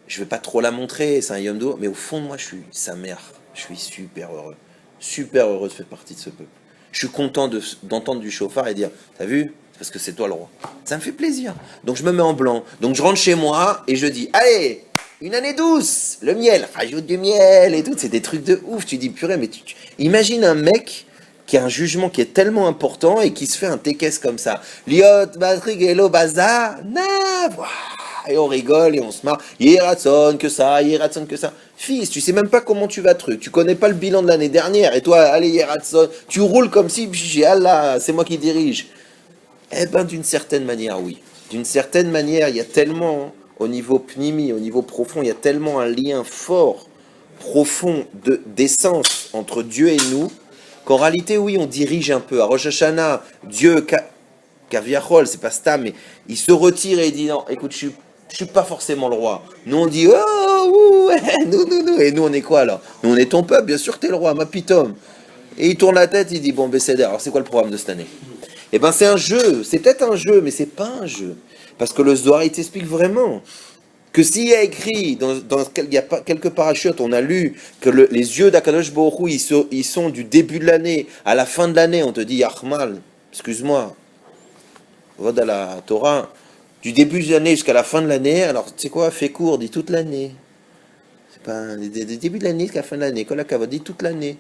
je vais pas trop la montrer, c'est un Yom d'eau, mais au fond de moi, je suis sa mère. Je suis super heureux. Super heureux de faire partie de ce peuple. Je suis content d'entendre du chauffard et dire, t'as vu? C'est parce que c'est toi le roi. Ça me fait plaisir. Donc je me mets en blanc. Donc je rentre chez moi et je dis, allez, une année douce, le miel, rajoute du miel et tout. C'est des trucs de ouf. Tu dis, purée, mais imagine un mec qui a un jugement qui est tellement important et qui se fait un tékès comme ça. Liot, Batrig, Elo, Baza, et on rigole et on se marre. Yératson que ça, Yératson que ça. Fils, tu sais même pas comment tu vas truc. Tu connais pas le bilan de l'année dernière. Et toi, allez, Yératson, tu roules comme si, Allah, c'est moi qui dirige. Eh ben, d'une certaine manière, oui. D'une certaine manière, il y a tellement, au niveau pnimi, au niveau profond, il y a tellement un lien fort, profond, d'essence entre Dieu et nous, qu'en réalité, oui, on dirige un peu. À Rosh Hashanah, Dieu, Kaviachol, c'est pas Stam, mais il se retire et il dit non, écoute, je suis pas forcément le roi. Nous, on dit, oh, ouais, nous. Et nous, on est quoi alors? Nous, on est ton peuple, bien sûr que t'es le roi, ma pitom. Et il tourne la tête, il dit, bon, Besséder, alors c'est quoi le programme de cette année? Eh ben, c'est un jeu, c'est peut-être un jeu, mais c'est pas un jeu. Parce que le Zohar, il t'explique vraiment que s'il y a écrit, il y a quelques parachutes, on a lu que les yeux d'Akadosh Baruch Hu, ils sont du début de l'année à la fin de l'année, on te dit, Yachmal, excuse-moi, va à la Torah, du début de l'année jusqu'à la fin de l'année, alors tu sais quoi, fais court, dis toute l'année. C'est pas du début de l'année jusqu'à la fin de l'année, Kolakavod, dis toute l'année.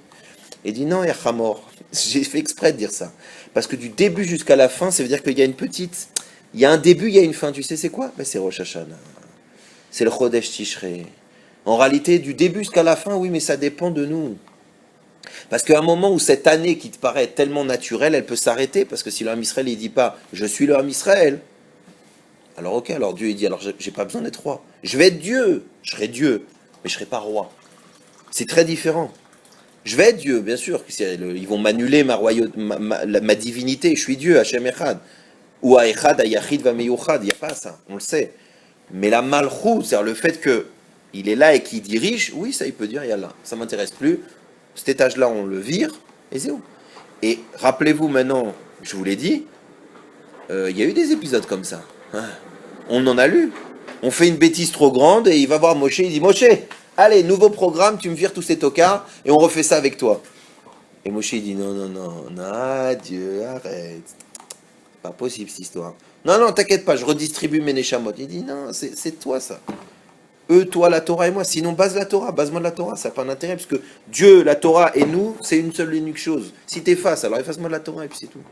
Et dit non, Yachamor. J'ai fait exprès de dire ça. Parce que du début jusqu'à la fin, ça veut dire qu'il y a il y a un début, il y a une fin. Tu sais c'est quoi? Ben, c'est Rosh Hashanah. C'est le Chodesh Tishrei. En réalité, du début jusqu'à la fin, oui, mais ça dépend de nous. Parce qu'à un moment où cette année qui te paraît tellement naturelle, elle peut s'arrêter. Parce que si le Ham Israël, il dit pas, je suis le Ham Israël. Alors ok, alors Dieu, il dit, alors j'ai pas besoin d'être roi. Je vais être Dieu. Je serai Dieu. Mais je serai pas roi. C'est très différent. Je vais être Dieu, bien sûr. Ils vont m'annuler ma divinité. Je suis Dieu, Hachem Echad. Ou à Echad, à Yachid, va Meyouchad. Il n'y a pas ça, on le sait. Mais la Malchut, c'est-à-dire le fait qu'il est là et qu'il dirige, oui, ça, il peut dire, Yallah, ça ne m'intéresse plus. Cet étage-là, on le vire, et c'est où? Et rappelez-vous maintenant, je vous l'ai dit, il y a eu des épisodes comme ça. Hein. On en a lu. On fait une bêtise trop grande et il va voir Moshe, il dit, Moshe, allez, nouveau programme, tu me vires tous ces tocards et on refait ça avec toi. Et Moshe il dit non, Dieu, arrête. Pas possible cette histoire. Non, t'inquiète pas, je redistribue mes neshamot. Il dit non, c'est toi ça. Eux, toi, la Torah et moi. Sinon, base-moi de la Torah, ça n'a pas d'intérêt, parce que Dieu, la Torah et nous, c'est une seule et unique chose. Si t'effaces, alors efface-moi de la Torah et puis c'est tout.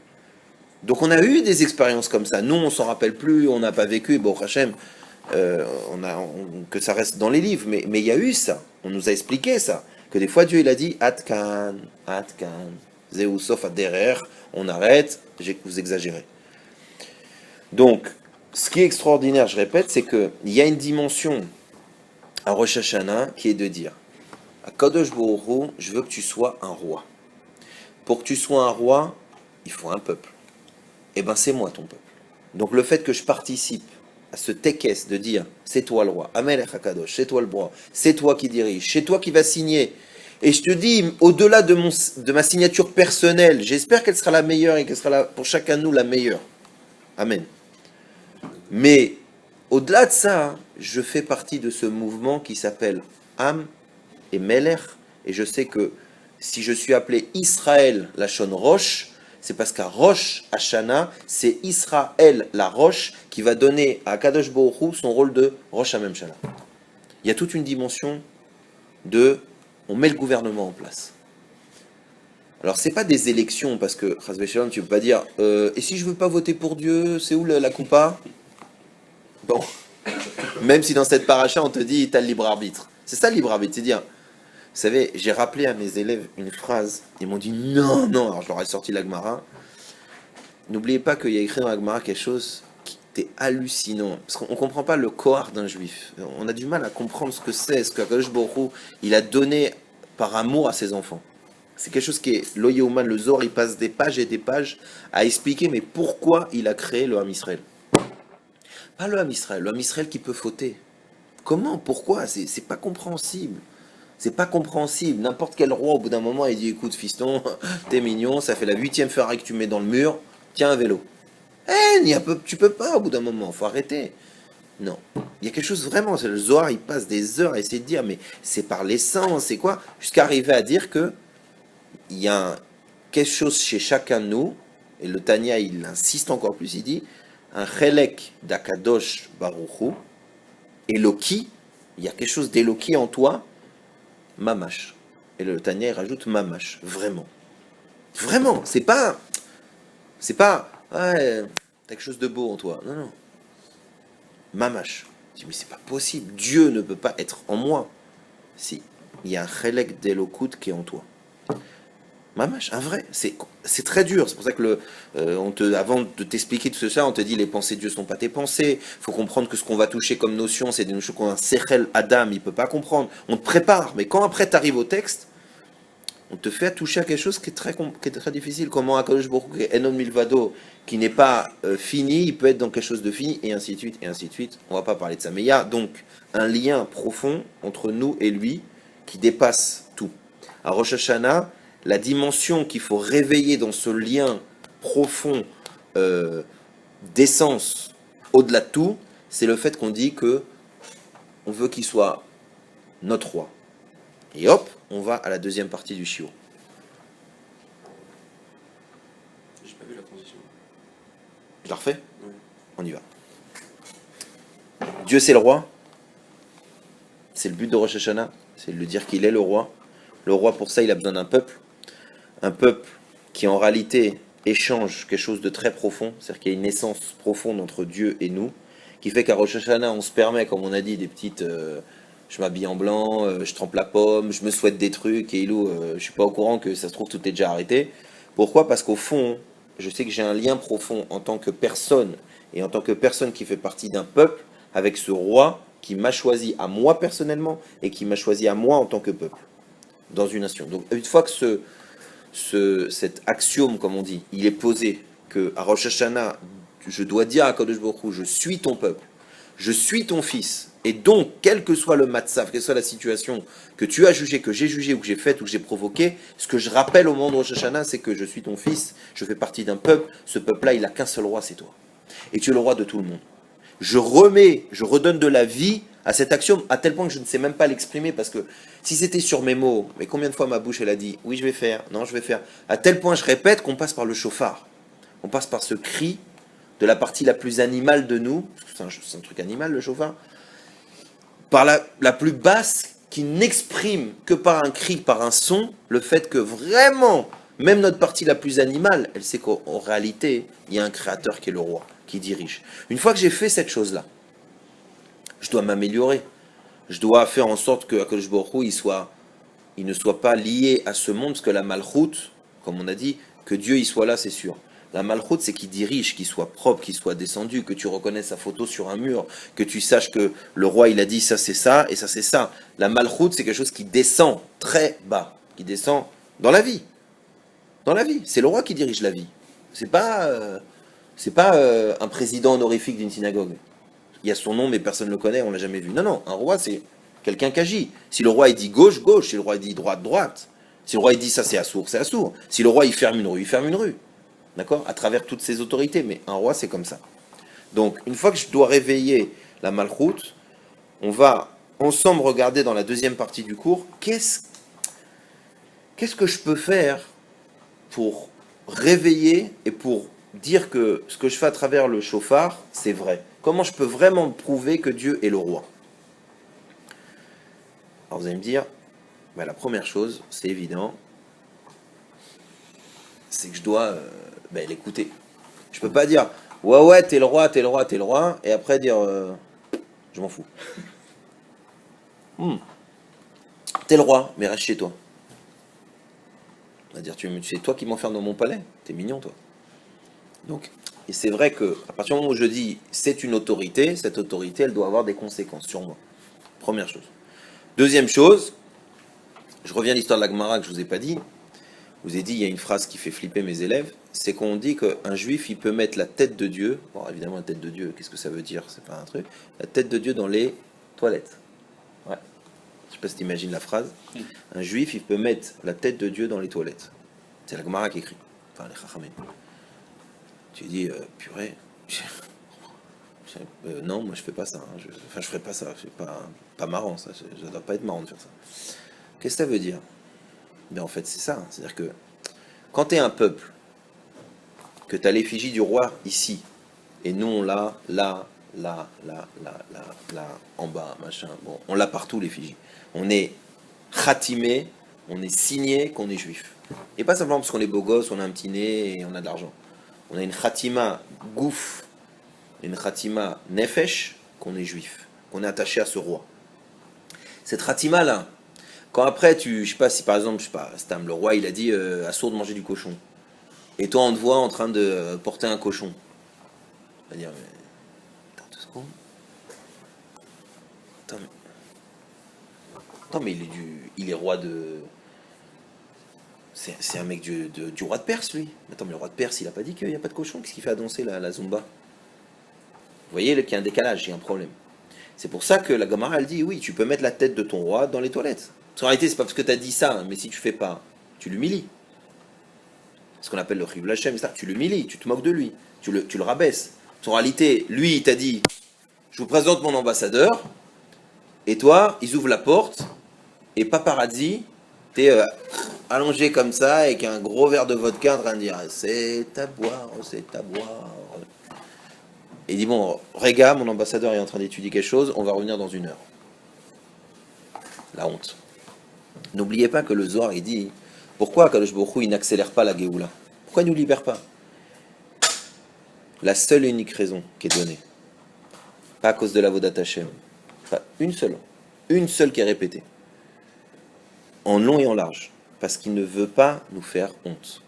Donc on a eu des expériences comme ça. Nous, on s'en rappelle plus, on n'a pas vécu, bon, Hachem, que ça reste dans les livres, mais il y a eu ça. On nous a expliqué ça. Que des fois, Dieu, il a dit, Atkan, Atkan, Zéou, sauf à derrière, on arrête, vous exagérez. Donc, ce qui est extraordinaire, je répète, c'est qu'il y a une dimension à Rosh Hashanah qui est de dire, à Kadosh Baruch Hu, je veux que tu sois un roi. Pour que tu sois un roi, il faut un peuple. Eh bien, c'est moi ton peuple. Donc, le fait que je participe à ce tekes de dire, c'est toi le roi, Amelech HaKadosh, c'est toi le roi, c'est toi qui dirige, c'est toi qui va signer. Et je te dis, au-delà de ma signature personnelle, j'espère qu'elle sera la meilleure et qu'elle sera pour chacun de nous la meilleure. Amen. Mais au-delà de ça, je fais partie de ce mouvement qui s'appelle Am et Melech, et je sais que si je suis appelé Israël, la Shon Roche, c'est parce qu'à Rosh Hashanah, c'est Israël, la roche, qui va donner à Kadosh Baruch Hu son rôle de Rosh HaMemshala. Il y a toute une dimension de on met le gouvernement en place. Alors c'est pas des élections, parce que Chas Shalom, tu peux pas dire et si je veux pas voter pour Dieu, c'est où la coupa? Bon, même si dans cette paracha on te dit t'as le libre arbitre. C'est ça le libre arbitre, c'est dire, vous savez, j'ai rappelé à mes élèves une phrase, ils m'ont dit non, non, alors je leur ai sorti la Gemara. N'oubliez pas qu'il y a écrit dans la Gemara quelque chose qui était hallucinant, parce qu'on ne comprend pas le kohar d'un juif. On a du mal à comprendre ce que c'est, ce qu'Akadosh Baruch Hu, il a donné par amour à ses enfants. C'est quelque chose qui est l'Oyehuman, le Zohar, il passe des pages et des pages à expliquer, mais pourquoi il a créé le Ham Israël. Pas le Ham Israël qui peut fauter. Comment? Pourquoi? C'est pas compréhensible. C'est pas compréhensible. N'importe quel roi, au bout d'un moment, il dit, écoute, fiston, t'es mignon, ça fait la 8e Ferrari que tu mets dans le mur, tiens un vélo. Tu peux pas, au bout d'un moment, faut arrêter. Non. Il y a quelque chose vraiment, c'est le Zohar, il passe des heures à essayer de dire, mais c'est par l'essence, c'est quoi? Jusqu'à arriver à dire que il y a quelque chose chez chacun de nous, et le Tanya, il insiste encore plus, il dit, un chelek d'Akadosh Baruchu, Eloki, il y a quelque chose d'Eloki en toi, mamash. Et le Tanya, il rajoute mamash, vraiment. Vraiment, c'est pas, ouais, t'as quelque chose de beau en toi. Non, non. Mamash. Je dis, mais c'est pas possible. Dieu ne peut pas être en moi. Si, il y a un chelek d'Elokut qui est en toi. Mamash, un vrai. C'est très dur. C'est pour ça que avant de t'expliquer tout ça, on te dit les pensées de Dieu sont pas tes pensées. Il faut comprendre que ce qu'on va toucher comme notion, c'est des notions qu'on a un sechel Adam, il peut pas comprendre. On te prépare, mais quand après tu arrives au texte, on te fait toucher à quelque chose qui est très difficile. Comment Akadosh Baruch Hu, Enon Milvado, qui n'est pas fini, il peut être dans quelque chose de fini, et ainsi de suite, et ainsi de suite. On va pas parler de ça. Mais il y a donc un lien profond entre nous et lui qui dépasse tout. À Rosh Hashanah, la dimension qu'il faut réveiller dans ce lien profond d'essence, au-delà de tout, c'est le fait qu'on dit que on veut qu'il soit notre roi. Et hop, on va à la deuxième partie du shiur. J'ai pas vu la transition. Je la refais? Oui. On y va. Dieu c'est le roi. C'est le but de Rosh Hashanah. C'est de lui dire qu'il est le roi. Le roi, pour ça, il a besoin d'un peuple. Un peuple qui, en réalité, échange quelque chose de très profond. C'est-à-dire qu'il y a une essence profonde entre Dieu et nous, qui fait qu'à Rosh Hashanah, on se permet, comme on a dit, des petites... je m'habille en blanc, je trempe la pomme, je me souhaite des trucs, et je suis pas au courant que ça se trouve tout est déjà arrêté. Pourquoi? Parce qu'au fond, je sais que j'ai un lien profond en tant que personne, et en tant que personne qui fait partie d'un peuple, avec ce roi qui m'a choisi à moi personnellement, et qui m'a choisi à moi en tant que peuple, dans une nation. Donc une fois que cet axiome, comme on dit, il est posé, que à Rosh Hashanah, je dois dire à Kadosh Baruch Hu, je suis ton peuple, je suis ton fils, et donc, quel que soit le matzav, quelle que soit la situation que tu as jugée, que j'ai jugée, ou que j'ai faite, ou que j'ai provoquée, ce que je rappelle au moment de Rosh Hashanah, c'est que je suis ton fils, je fais partie d'un peuple, ce peuple-là, il n'a qu'un seul roi, c'est toi. Et tu es le roi de tout le monde. Je redonne de la vie à cet axiome, à tel point que je ne sais même pas l'exprimer, parce que si c'était sur mes mots, mais combien de fois ma bouche, elle a dit, oui, je vais faire, non, je vais faire, à tel point je répète qu'on passe par le chauffard, on passe par ce cri de la partie la plus animale de nous, c'est un truc animal, le chauffard, par la plus basse, qui n'exprime que par un cri, par un son, le fait que vraiment, Même notre partie la plus animale, elle sait qu'en réalité, il y a un créateur qui est le roi, qui dirige. Une fois que j'ai fait cette chose-là, je dois m'améliorer. Je dois faire en sorte que Akadosh Baruch Hu, il ne soit pas lié à ce monde, parce que la malchoute, comme on a dit, que Dieu y soit là, c'est sûr. La malchoute, c'est qu'il dirige, qu'il soit propre, qu'il soit descendu, que tu reconnaisses sa photo sur un mur, que tu saches que le roi, il a dit ça c'est ça, et ça c'est ça. La malchoute, c'est quelque chose qui descend très bas, qui descend dans la vie. Dans la vie. C'est le roi qui dirige la vie. C'est pas un président honorifique d'une synagogue. Il y a son nom, mais personne ne le connaît, on l'a jamais vu. Non, non, un roi, c'est quelqu'un qui agit. Si le roi il dit gauche, gauche. Si le roi il dit droite, droite. Si le roi il dit ça, c'est assourd, c'est assourd. Si le roi il ferme une rue, il ferme une rue. D'accord? À travers toutes ses autorités. Mais un roi, c'est comme ça. Donc, une fois que je dois réveiller la malchoute, on va ensemble regarder dans la deuxième partie du cours, qu'est-ce que je peux faire pour réveiller et pour dire que ce que je fais à travers le chauffard, c'est vrai. Comment je peux vraiment prouver que Dieu est le roi? Alors vous allez me dire, bah, la première chose, c'est évident, c'est que je dois l'écouter. Je peux pas dire, ouais, t'es le roi, t'es le roi, t'es le roi, et après dire, je m'en fous. T'es le roi, mais reste chez toi. On va dire, c'est toi qui m'enfermes dans mon palais, t'es mignon toi. Donc, et c'est vrai que à partir du moment où je dis c'est une autorité, cette autorité, elle doit avoir des conséquences sur moi. Première chose. Deuxième chose, je reviens à l'histoire de la Gemara que je vous ai pas dit. Je vous ai dit, il y a une phrase qui fait flipper mes élèves, c'est qu'on dit qu'un juif, il peut mettre la tête de Dieu, bon évidemment la tête de Dieu, qu'est-ce que ça veut dire, c'est pas un truc, la tête de Dieu dans les toilettes. Ouais. Je sais pas si tu imagines la phrase. Un juif, il peut mettre la tête de Dieu dans les toilettes. C'est la Gemara qui écrit. Enfin, les Chachamim. Tu dis, purée, non, moi je fais pas ça. Hein. Je ferai pas ça. C'est pas marrant, ça. Ça doit pas être marrant de faire ça. Qu'est-ce que ça veut dire? En fait, c'est ça. C'est-à-dire que quand tu es un peuple, que tu as l'effigie du roi ici, et nous on l'a là, en bas, machin. Bon, on l'a partout l'effigie. On est khatimé, on est signé qu'on est juif. Et pas simplement parce qu'on est beau gosse, on a un petit nez et on a de l'argent. On a une khatima gouf, une khatima nefesh, qu'on est juif, qu'on est attaché à ce roi. Cette khatima là, quand après je sais pas si par exemple, je sais pas, Stam, le roi il a dit assourd de manger du cochon. Et toi on te voit en train de porter un cochon. On va dire, mais attends 2 secondes. Attends, mais il est roi de. C'est un mec du roi de Perse, lui. Attends, mais le roi de Perse, il a pas dit qu'il n'y a pas de cochon. Qu'est-ce qu'il fait à danser la Zumba? Vous voyez qu'il y a un décalage, il y a un problème. C'est pour ça que la Gemara, elle dit, oui, tu peux mettre la tête de ton roi dans les toilettes. En réalité, c'est pas parce que tu as dit ça, mais si tu fais pas, tu l'humilies. Ce qu'on appelle le Chiyuv Lashem, tu l'humilies, tu te moques de lui, tu le rabaisses. En réalité, lui, il t'a dit, je vous présente mon ambassadeur, et toi, ils ouvrent la porte, et paparazzi, t'es allongé comme ça, avec un gros verre de vodka en train de dire c'est à boire, c'est à boire. Et il dit bon, Réga, mon ambassadeur est en train d'étudier quelque chose, on va revenir dans 1 heure. La honte. N'oubliez pas que le Zohar, il dit pourquoi Kadosh Baruch Hu, il n'accélère pas la Géoula? Pourquoi il ne nous libère pas? La seule et unique raison qui est donnée, pas à cause de la Vodat Hashem, pas une seule qui est répétée, en long et en large, parce qu'il ne veut pas nous faire honte.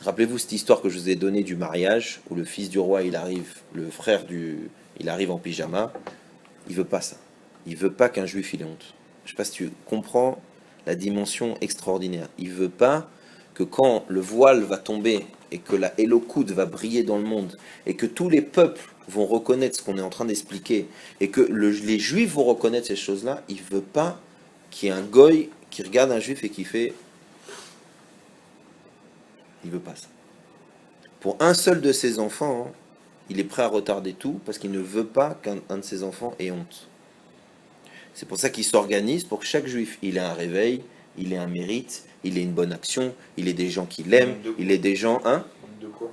Rappelez-vous cette histoire que je vous ai donnée du mariage, où le fils du roi, il arrive, le frère il arrive en pyjama, il veut pas ça. Il veut pas qu'un juif il ait honte. Je sais pas si tu comprends la dimension extraordinaire. Il veut pas que quand le voile va tomber et que la Elokout va briller dans le monde et que tous les peuples vont reconnaître ce qu'on est en train d'expliquer et que les juifs vont reconnaître ces choses-là, il veut pas qu'il y ait un goy qui regarde un juif et qui fait... Il veut pas ça. Pour un seul de ses enfants, il est prêt à retarder tout parce qu'il ne veut pas qu'un de ses enfants ait honte. C'est pour ça qu'il s'organise pour que chaque juif, il ait un réveil, il ait un mérite, il ait une bonne action, il ait des gens qui l'aiment, il ait des gens... Hein? De quoi?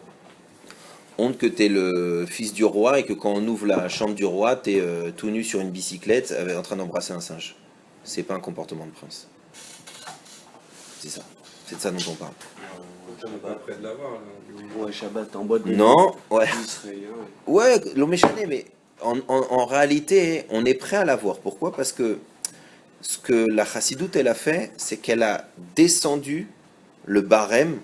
Honte que t'es le fils du roi et que quand on ouvre la chambre du roi, t'es tout nu sur une bicyclette en train d'embrasser un singe. C'est pas un comportement de prince. C'est ça. C'est de ça dont on parle. On n'est pas près de l'avoir, là. Ouais, Shabbat, en boîte de Non, ouais. Israélien. Ouais, l'Oméchané, mais en réalité, on est prêt à l'avoir. Pourquoi? Parce que ce que la chassidoute, elle a fait, c'est qu'elle a descendu le barème.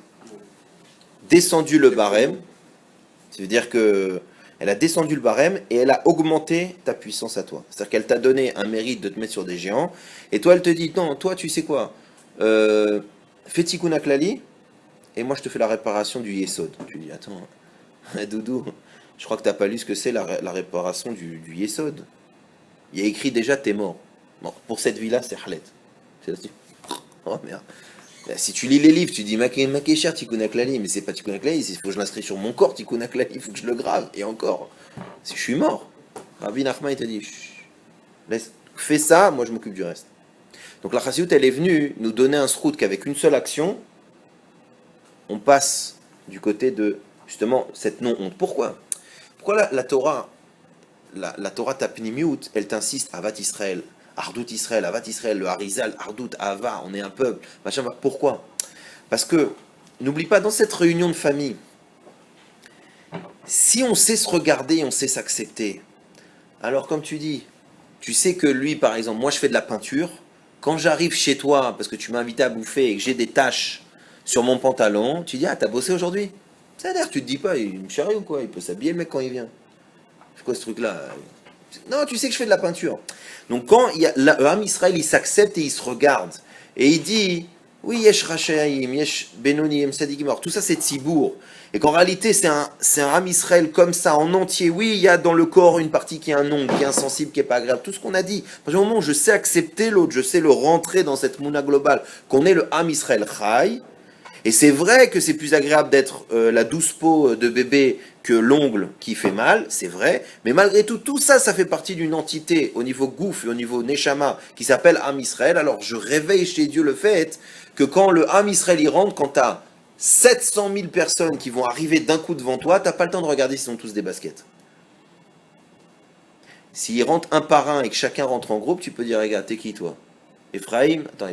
Ça veut dire que elle a descendu le barème et elle a augmenté ta puissance à toi. C'est-à-dire qu'elle t'a donné un mérite de te mettre sur des géants. Et toi, elle te dit, non, toi, tu sais quoi? Fais Tikkun HaKlali, et moi, je te fais la réparation du Yesod. Tu dis, attends, Doudou, je crois que tu n'as pas lu ce que c'est la réparation du Yesod. Il y a écrit déjà, t'es mort. Bon, pour cette vie-là, c'est Khalet. Oh merde. Ben, si tu lis les livres, tu dis Makesher Tikkun HaKlali, mais c'est pas Tikkun HaKlali, il faut que je l'inscris sur mon corps, Tikkun HaKlali, il faut que je le grave, et encore, si je suis mort. Rabbi Nachman, il te dit, fais ça, moi je m'occupe du reste. Donc la Chassidut, elle est venue nous donner un srout qu'avec une seule action, on passe du côté de, justement, cette non-honte. Pourquoi la Torah, la Torah Tapnimiut, elle t'insiste, Avat Israël, Ardout Israël, Avat Israël, le Harizal, Ardout, Ava, on est un peuple, machin. Pourquoi? Parce que, n'oublie pas, dans cette réunion de famille, si on sait se regarder, on sait s'accepter, alors comme tu dis, tu sais que lui, par exemple, moi je fais de la peinture, quand j'arrive chez toi, parce que tu m'as invité à bouffer et que j'ai des taches sur mon pantalon, tu dis, ah, t'as bossé aujourd'hui? C'est-à-dire, tu te dis pas, il me charrie ou quoi? Il peut s'habiller le mec quand il vient. C'est quoi ce truc-là? Non, tu sais que je fais de la peinture. Donc quand il y a l'âme Israël, il s'accepte et il se regarde. Et il dit, oui, yesh rachaim, yesh benonim, sadikim. Alors tout ça c'est tzibour. Et qu'en réalité c'est un âme Israël comme ça, en entier. Oui, il y a dans le corps une partie qui est un ongle, qui est insensible, qui est pas agréable. Tout ce qu'on a dit. À partir du moment où je sais accepter l'autre, je sais le rentrer dans cette mouna globale, qu'on est le âme Israël chai. Et c'est vrai que c'est plus agréable d'être la douce peau de bébé que l'ongle qui fait mal, c'est vrai, mais malgré tout, tout ça, ça fait partie d'une entité au niveau gouf et au niveau neshama qui s'appelle Am Israël. Alors je réveille chez Dieu le fait que quand le Am Israël y rentre, quand tu as 700 000 personnes qui vont arriver d'un coup devant toi, tu n'as pas le temps de regarder s'ils ont tous des baskets. S'ils rentrent un par un et que chacun rentre en groupe, tu peux dire, regarde, t'es qui toi? Ephraim, attends,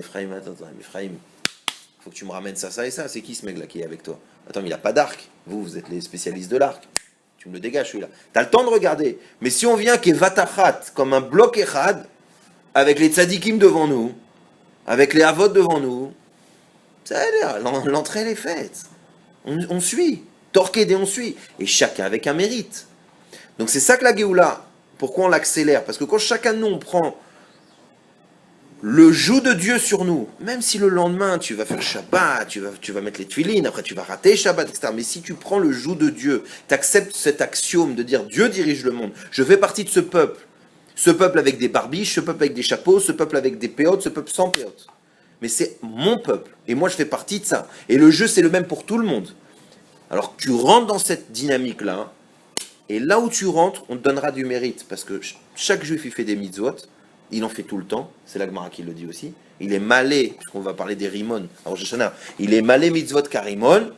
faut que tu me ramènes ça, ça et ça. C'est qui ce mec-là qui est avec toi? Attends, mais il n'a pas d'arc. Vous êtes les spécialistes de l'arc. Tu me le dégages, celui-là. Tu as le temps de regarder. Mais si on vient qu'Evatachat, comme un bloc Echad, avec les tzadikim devant nous, avec les avot devant nous, ça a l'air, l'entrée, elle est faite. On suit. Torquédé, on suit. Et chacun avec un mérite. Donc c'est ça que la Géoula, pourquoi on l'accélère? Parce que quand chacun de nous, on prend le joug de Dieu sur nous, même si le lendemain tu vas faire Shabbat, tu vas mettre les tuilines, après tu vas rater Shabbat, etc. Mais si tu prends le joug de Dieu, tu acceptes cet axiome de dire Dieu dirige le monde, je fais partie de ce peuple avec des barbiches, ce peuple avec des chapeaux, ce peuple avec des péotes, ce peuple sans péotes. Mais c'est mon peuple, et moi je fais partie de ça. Et le jeu c'est le même pour tout le monde. Alors tu rentres dans cette dynamique-là, et là où tu rentres, on te donnera du mérite, parce que chaque juif il fait des mitzvot. Il en fait tout le temps, c'est la Gemara qui le dit aussi. Il est malé, puisqu'on va parler des rimon, alors il est malé mitzvot karimon.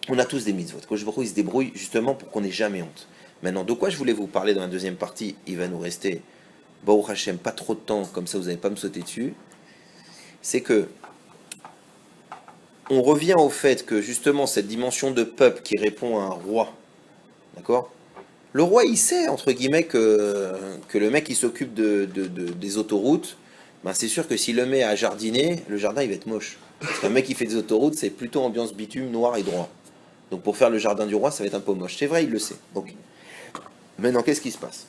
On a tous des mitzvot. Quand il se débrouille justement pour qu'on n'ait jamais honte. Maintenant, de quoi je voulais vous parler dans la deuxième partie, il va nous rester, Baruch Hashem, pas trop de temps, comme ça vous n'allez pas me sauter dessus. C'est que on revient au fait que justement cette dimension de peuple qui répond à un roi, d'accord? Le roi, il sait, entre guillemets, que le mec qui s'occupe des autoroutes, ben c'est sûr que s'il le met à jardiner, le jardin, il va être moche. Parce qu'un mec qui fait des autoroutes, c'est plutôt ambiance bitume, noir et droit. Donc pour faire le jardin du roi, ça va être un peu moche. C'est vrai, il le sait. Donc, maintenant, qu'est-ce qui se passe?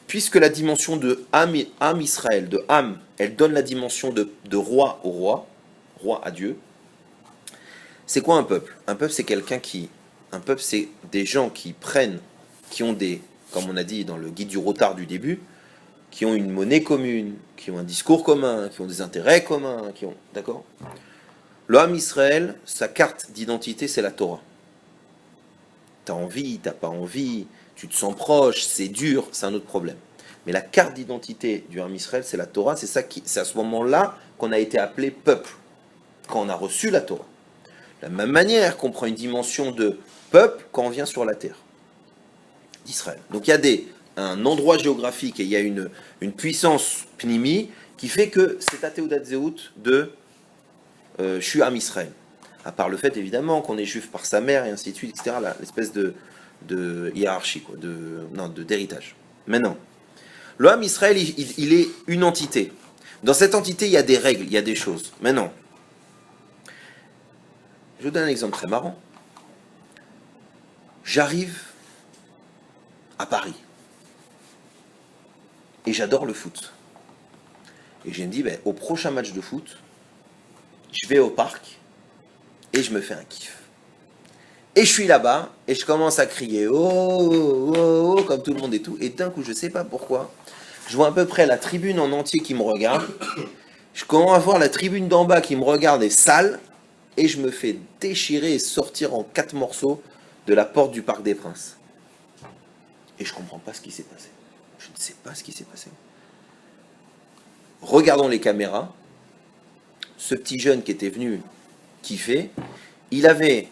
Puisque la dimension de Am Israël, de Am, elle donne la dimension de roi au roi à Dieu, c'est quoi un peuple? Un peuple, c'est quelqu'un qui... Un peuple, c'est des gens qui prennent, qui ont des, comme on a dit dans le guide du retard du début, qui ont une monnaie commune, qui ont un discours commun, qui ont des intérêts communs, qui ont... D'accord? Le Ham Israël, sa carte d'identité, c'est la Torah. T'as envie, t'as pas envie, tu te sens proche, c'est dur, c'est un autre problème. Mais la carte d'identité du Ham Israël, c'est la Torah, c'est à ce moment-là qu'on a été appelé peuple, quand on a reçu la Torah. De la même manière qu'on prend une dimension de peuple quand on vient sur la terre d'Israël. Donc il y a un endroit géographique et il y a une puissance pnimi qui fait que c'est Ateudat Zéout de je suis Am Israël. À part le fait, évidemment, qu'on est juif par sa mère, et ainsi de suite, etc., l'espèce de hiérarchie, quoi, d'héritage. Maintenant, le Am Israël, il est une entité. Dans cette entité, il y a des règles, il y a des choses. Maintenant, je vous donne un exemple très marrant. J'arrive à Paris. Et j'adore le foot. Et je me dis, au prochain match de foot, je vais au parc et je me fais un kiff. Et je suis là-bas et je commence à crier oh, oh, oh, oh, comme tout le monde et tout. Et d'un coup, je ne sais pas pourquoi, je vois à peu près la tribune en entier qui me regarde. Je commence à voir la tribune d'en bas qui me regarde et sale. Et je me fais déchirer et sortir en 4 morceaux de la porte du Parc des Princes. Et je ne comprends pas ce qui s'est passé. Je ne sais pas ce qui s'est passé. Regardons les caméras. Ce petit jeune qui était venu kiffer, il avait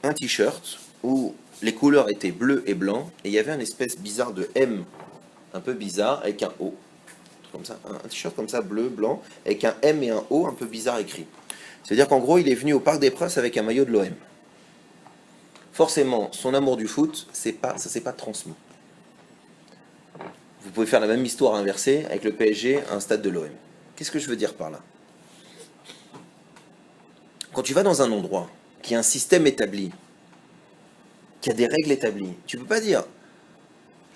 un t-shirt où les couleurs étaient bleu et blanc, et il y avait un espèce bizarre de M, un peu bizarre, avec un O. Comme ça, un t-shirt comme ça, bleu, blanc, avec un M et un O un peu bizarre écrit. C'est-à-dire qu'en gros, il est venu au Parc des Princes avec un maillot de l'OM. Forcément, son amour du foot, ça ne s'est pas transmis. Vous pouvez faire la même histoire inversée avec le PSG à un stade de l'OM. Qu'est-ce que je veux dire par là? Quand tu vas dans un endroit qui a un système établi, qui a des règles établies, tu ne peux pas dire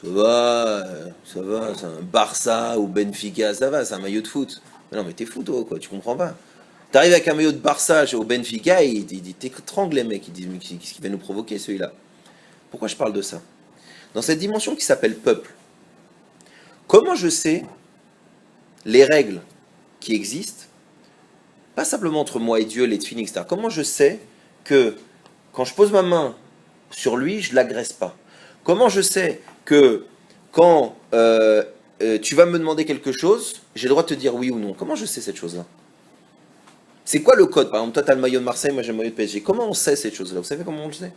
ça va, c'est un Barça ou Benfica, ça va, c'est un maillot de foot. Non, mais t'es fou, toi, quoi, tu comprends pas. T'arrives avec un maillot de Barça au Benfica, et il t'étrangle, les mecs, ils disent mais qu'est-ce qui va nous provoquer, celui-là? Pourquoi je parle de ça? Dans cette dimension qui s'appelle peuple, comment je sais les règles qui existent, pas simplement entre moi et Dieu, les tefilines, etc. Comment je sais que quand je pose ma main sur lui, je ne l'agresse pas? Comment je sais que quand tu vas me demander quelque chose, j'ai le droit de te dire oui ou non? Comment je sais cette chose-là? C'est quoi le code? Par exemple, toi, tu as le maillot de Marseille, moi j'ai le maillot de PSG. Comment on sait cette chose-là? Vous savez comment on le sait?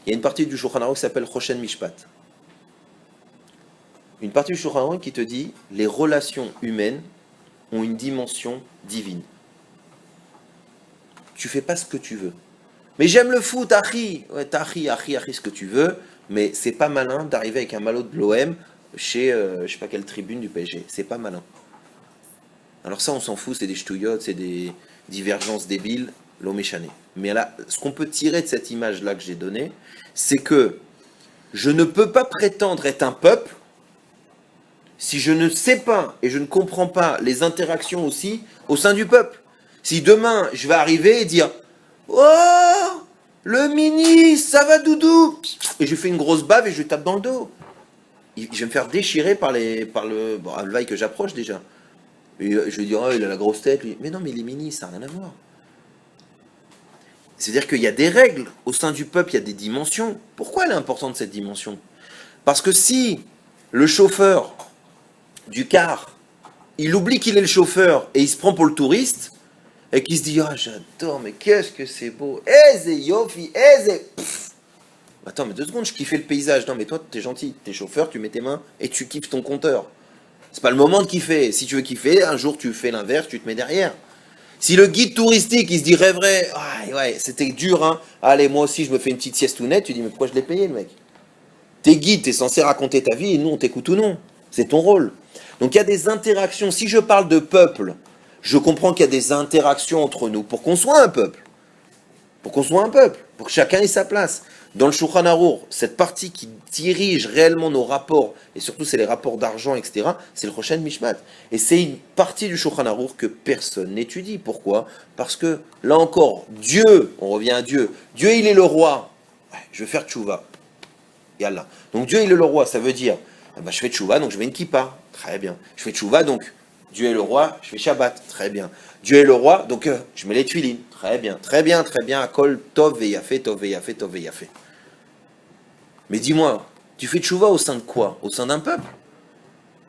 Il y a une partie du Shulchan Aruch qui s'appelle Choshen Mishpat. Une partie du Shulchan Aruch qui te dit les relations humaines ont une dimension divine. Tu fais pas ce que tu veux. Mais j'aime le foot, Achi. Ouais, Achi, ce que tu veux, mais c'est pas malin d'arriver avec un maillot de l'OM chez je sais pas quelle tribune du PSG. C'est pas malin. Alors ça, on s'en fout, c'est des ch'touillottes, c'est des divergences débiles, l'homme est chané. Mais là, ce qu'on peut tirer de cette image-là que j'ai donnée, c'est que je ne peux pas prétendre être un peuple si je ne sais pas et je ne comprends pas les interactions aussi au sein du peuple. Si demain, je vais arriver et dire « Oh, le ministre, ça va doudou ?» et je fais une grosse bave et je tape dans le dos. Je vais me faire déchirer par le vaille que j'approche déjà. Et je vais dire « Oh, il a la grosse tête. » Mais non, mais les ministres, ça n'a rien à voir. C'est-à-dire qu'il y a des règles. Au sein du peuple, il y a des dimensions. Pourquoi elle est importante, cette dimension? Parce que si le chauffeur du car, il oublie qu'il est le chauffeur et il se prend pour le touriste, et qu'il se dit « Ah, j'adore, mais qu'est-ce que c'est beau. Eze yofi, eze. » Attends, mais 2 secondes, je kiffais le paysage. Non, mais toi, t'es gentil. T'es chauffeur, tu mets tes mains et tu kiffes ton compteur. C'est pas le moment de kiffer. Si tu veux kiffer, un jour, tu fais l'inverse, tu te mets derrière. Si le guide touristique, il se dit rêverait, ouais, c'était dur, hein. Allez, moi aussi, je me fais une petite sieste tout net. Tu dis, mais pourquoi je l'ai payé, le mec? T'es guide, t'es censé raconter ta vie et nous, on t'écoute ou non. C'est ton rôle. Donc, il y a des interactions. Si je parle de peuple, je comprends qu'il y a des interactions entre nous pour qu'on soit un peuple. Pour qu'on soit un peuple. Pour que chacun ait sa place. Dans le Shulchan Aruch, cette partie qui dirige réellement nos rapports, et surtout c'est les rapports d'argent, etc., c'est le Choshen Mishpat. Et c'est une partie du Shulchan Aruch que personne n'étudie. Pourquoi? Parce que, là encore, Dieu, on revient à Dieu, Dieu il est le roi. Ouais, je vais faire tchouva. Yallah. Donc Dieu il est le roi, ça veut dire, je fais tchouva, donc je mets une kippa. Très bien. Je fais tchouva, donc Dieu est le roi, je fais Shabbat. Très bien. Dieu est le roi, donc je mets les tuilines. Très bien, très bien, très bien. Akol tov veyafé, tov veyafé, tov veyafé. Mais dis-moi, tu fais tchouva au sein de quoi? Au sein d'un peuple.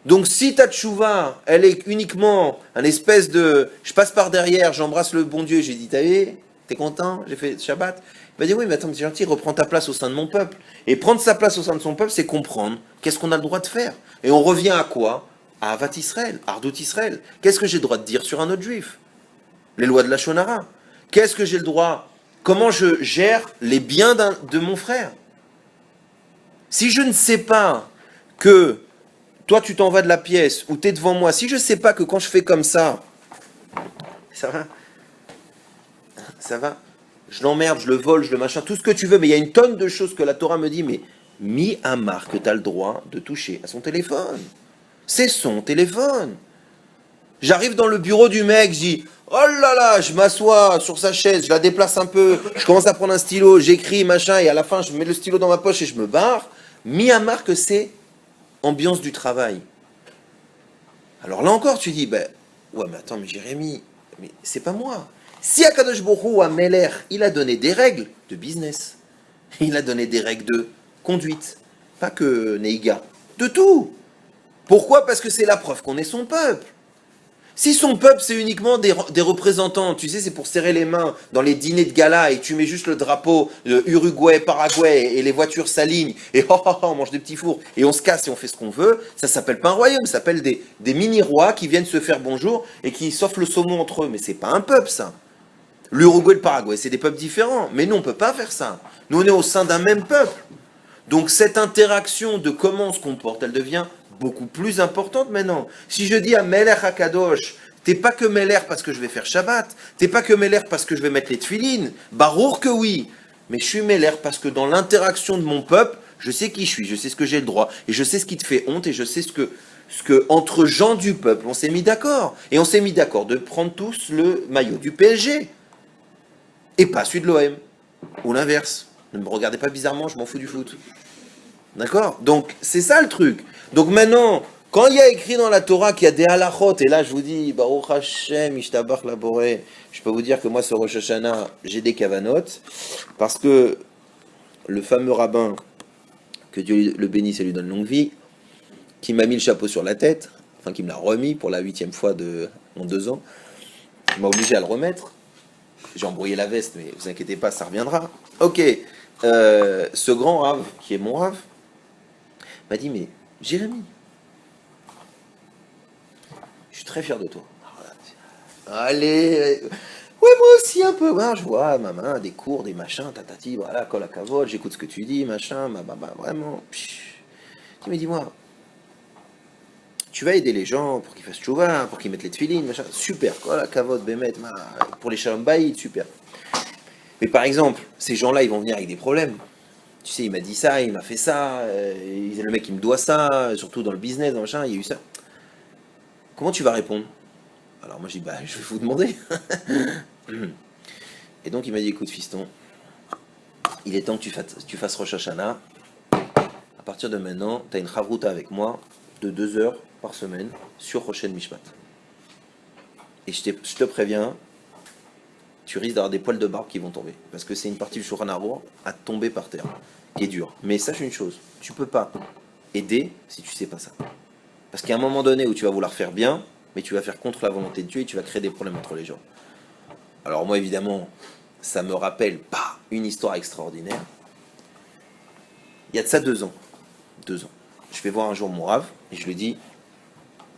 Donc si ta tchouva, elle est uniquement un espèce de... Je passe par derrière, j'embrasse le bon Dieu, j'ai dit, t'es content? J'ai fait Shabbat? Il va dire, oui, mais attends, t'es gentil, reprends ta place au sein de mon peuple. Et prendre sa place au sein de son peuple, c'est comprendre qu'est-ce qu'on a le droit de faire. Et on revient à quoi? À Avat Israël, Ardut Israël. Qu'est-ce que j'ai le droit de dire sur un autre juif? les lois de la Shonara. Qu'est-ce que j'ai le droit? Comment je gère les biens de mon frère? Si je ne sais pas que toi tu t'en vas de la pièce ou tu es devant moi, si je ne sais pas que quand je fais comme ça va? Ça va? Je l'emmerde, je le vole, je le machin, tout ce que tu veux, mais il y a une tonne de choses que la Torah me dit, mais mis à marque que tu as le droit de toucher à son téléphone. C'est son téléphone. J'arrive dans le bureau du mec, je dis, oh là là, je m'assois sur sa chaise, je la déplace un peu, je commence à prendre un stylo, j'écris, machin, et à la fin, je mets le stylo dans ma poche et je me barre. Mis à marque que c'est ambiance du travail. Alors là encore, tu dis, ben, ouais, mais attends, mais Jérémy, mais c'est pas moi. Si Akadosh Baruch Hu, à Meler, il a donné des règles de business, il a donné des règles de conduite, pas que Neiga, de tout. Pourquoi? Parce que c'est la preuve qu'on est son peuple. Si son peuple, c'est uniquement des représentants, tu sais, c'est pour serrer les mains dans les dîners de gala et tu mets juste le drapeau de Uruguay, Paraguay et les voitures s'alignent et on mange des petits fours et on se casse et on fait ce qu'on veut, ça s'appelle pas un royaume, ça s'appelle des mini-rois qui viennent se faire bonjour et qui s'offrent le saumon entre eux. Mais c'est pas un peuple, ça. L'Uruguay et le Paraguay, c'est des peuples différents. Mais nous, on peut pas faire ça. Nous, on est au sein d'un même peuple. Donc cette interaction de comment on se comporte, elle devient beaucoup plus importante maintenant. Si je dis à Melech HaKadosh, t'es pas que Melech parce que je vais faire Shabbat, t'es pas que Melech parce que je vais mettre les tefilines, Barour que oui, mais je suis Melech parce que dans l'interaction de mon peuple, je sais qui je suis, je sais ce que j'ai le droit, et je sais ce qui te fait honte, et je sais ce que entre gens du peuple, on s'est mis d'accord. Et on s'est mis d'accord de prendre tous le maillot du PSG, et pas celui de l'OM, ou l'inverse. Ne me regardez pas bizarrement, je m'en fous du foot. D'accord? Donc, c'est ça le truc. Donc maintenant, quand il y a écrit dans la Torah qu'il y a des halachot, et là je vous dis, Baruch Hashem, Ishtabach Laboré, je peux vous dire que moi sur Rosh Hashanah, j'ai des kavanot, parce que le fameux rabbin, que Dieu le bénisse et lui donne longue vie, qui m'a mis le chapeau sur la tête, enfin qui me l'a remis pour la 8e fois en 2 ans, il m'a obligé à le remettre. J'ai embrouillé la veste, mais vous inquiétez pas, ça reviendra. Ok, ce grand rave, qui est mon rave, m'a dit, mais Jérémy, je suis très fier de toi. Allez, ouais, moi aussi un peu. Ouais, je vois ma main, des cours, des machins, tatati, voilà, colle à cavote, j'écoute ce que tu dis, machin, vraiment. Mais dis-moi, tu vas aider les gens pour qu'ils fassent tchouva, pour qu'ils mettent les tefilines, machin, super, colle à cavote, bémet, pour les shalom bayit, super. Mais par exemple, ces gens-là, ils vont venir avec des problèmes. Tu sais, il m'a dit ça, il m'a fait ça, le mec il me doit ça, surtout dans le business, dans machin, il y a eu ça. Comment tu vas répondre? Alors moi j'ai dit, bah je vais vous demander. Et donc il m'a dit, écoute fiston, il est temps que tu fasses Rosh Hashanah. À partir de maintenant, tu as une chavruta avec moi de 2 heures par semaine sur Rosh Mishpat. Et je te préviens, tu risques d'avoir des poils de barbe qui vont tomber. Parce que c'est une partie du Shulchan Aruch à tomber par terre, qui est dure. Mais sache une chose, tu peux pas aider si tu sais pas ça. Parce qu'il y a un moment donné où tu vas vouloir faire bien, mais tu vas faire contre la volonté de Dieu et tu vas créer des problèmes entre les gens. Alors moi évidemment, ça me rappelle pas une histoire extraordinaire. Il y a de ça 2 ans. 2 ans. Je vais voir un jour mon Rav et je lui dis,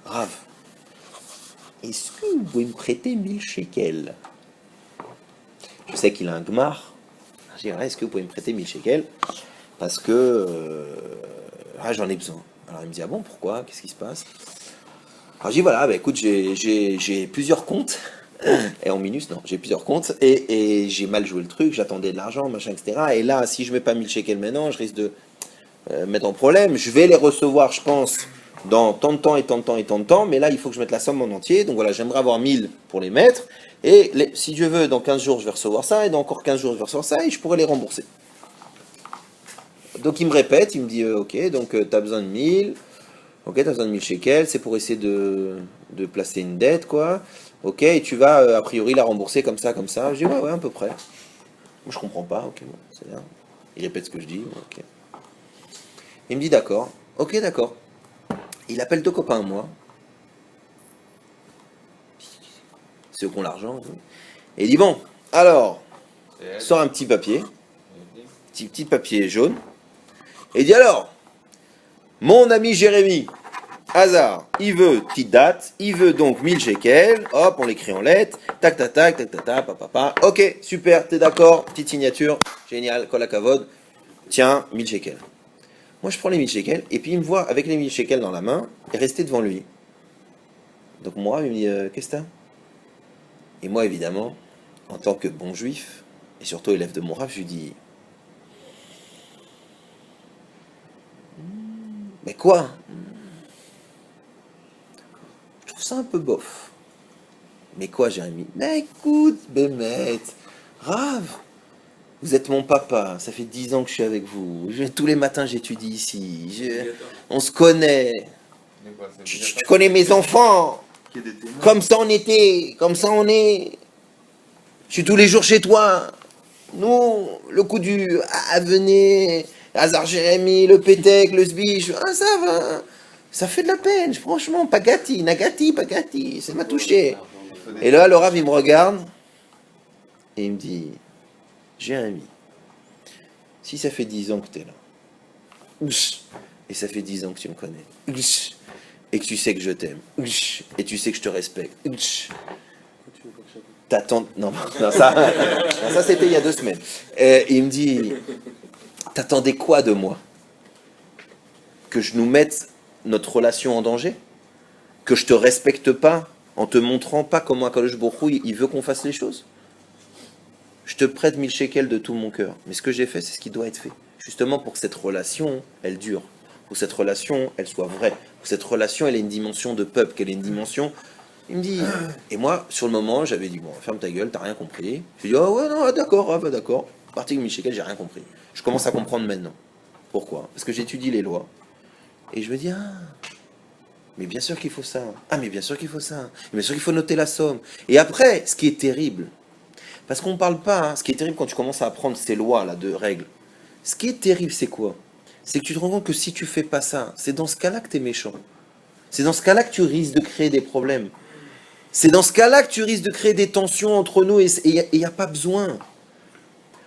Rav, est-ce que vous pouvez me prêter 1000 shekels? Je sais qu'il a un gmar. Je dis, est-ce que vous pouvez me prêter 1000 shekels? Parce que j'en ai besoin. Alors il me dit, ah bon, pourquoi? Qu'est-ce qui se passe? Alors je dis, voilà, bah, écoute, j'ai plusieurs comptes. Et en minus, non, j'ai plusieurs comptes. Et j'ai mal joué le truc, j'attendais de l'argent, machin, etc. Et là, si je mets pas 1000 shekels maintenant, je risque de mettre en problème. Je vais les recevoir, je pense, dans tant de temps et tant de temps et tant de temps. Mais là, il faut que je mette la somme en entier. Donc voilà, j'aimerais avoir 1000 pour les mettre. Et si Dieu veut, dans 15 jours, je vais recevoir ça. Et dans encore 15 jours, je vais recevoir ça. Et je pourrai les rembourser. Donc il me répète, il me dit, ok, donc tu as besoin de 1000. Ok, tu as besoin de 1000 shekels. C'est pour essayer de placer une dette, quoi. Ok, et tu vas, a priori, la rembourser comme ça, comme ça. Je dis, ouais, à peu près. Moi, je comprends pas. Ok, bon, c'est bien. Il répète ce que je dis. Ok. Il me dit, d'accord. Ok, d'accord. Il appelle 2 copains à moi. Ceux qui ont l'argent. Et il dit, bon, alors, sort un petit papier. Petit papier jaune. Et il dit, alors, mon ami Jérémy, Hasard, il veut petite date, il veut donc 1000 shekels, hop, on l'écrit en lettres, tac, tac, tac, tac, tac, tac, papa, ok, super, t'es d'accord, petite signature, génial, kol hakavod, tiens, 1000 shekels. Moi, je prends les 1000 shekels, et puis il me voit avec les 1000 shekels dans la main, et rester devant lui. Donc moi, il me dit, qu'est-ce que t'as? Et moi, évidemment, en tant que bon juif, et surtout élève de mon Rav, je lui dis, mais quoi? Je trouve ça un peu bof. Mais quoi, Jérémy? Mais écoute, Bémet, Rav, vous êtes mon papa, ça fait 10 ans que je suis avec vous. Tous les matins, j'étudie ici. On se connaît. Tu connais mes enfants. Comme ça on était, comme ça on est. Je suis tous les jours chez toi. Nous, le coup du venez, Hazar Jérémy, le Pétec, le Sbiche, ça va. Ça fait de la peine, franchement, pagati, nagati, pagati, ça m'a touché. Et là, le Rav, il me regarde et il me dit, Jérémy, si ça fait 10 ans que tu es là, et ça fait 10 ans que tu me connais, et que tu sais que je t'aime, et tu sais que je te respecte, t'attends... Non, ça c'était il y a 2 semaines. Il me dit, t'attendais quoi de moi? Que je nous mette notre relation en danger? Que je te respecte pas en te montrant pas comment Akadosh Baruch Hu, il veut qu'on fasse les choses? Je te prête 1000 shekels de tout mon cœur. Mais ce que j'ai fait, c'est ce qui doit être fait. Justement pour que cette relation, elle dure. Pour que cette relation, elle soit vraie. Pour que cette relation, elle ait une dimension de peuple, qu'elle ait une dimension... Il me dit... Et moi, sur le moment, j'avais dit, bon, ferme ta gueule, t'as rien compris. J'ai dit, oh ouais, non, d'accord, d'accord. Parti de 1000 shekels, j'ai rien compris. Je commence à comprendre maintenant. Pourquoi? Parce que j'étudie les lois. Et je me dis, mais bien sûr qu'il faut ça. Ah, mais bien sûr qu'il faut ça. Bien sûr qu'il faut noter la somme. Et après, ce qui est terrible, parce qu'on ne parle pas, ce qui est terrible quand tu commences à apprendre ces lois-là de règles, ce qui est terrible, c'est quoi? C'est que tu te rends compte que si tu fais pas ça, c'est dans ce cas-là que tu es méchant. C'est dans ce cas-là que tu risques de créer des problèmes. C'est dans ce cas-là que tu risques de créer des tensions entre nous et il n'y a pas besoin.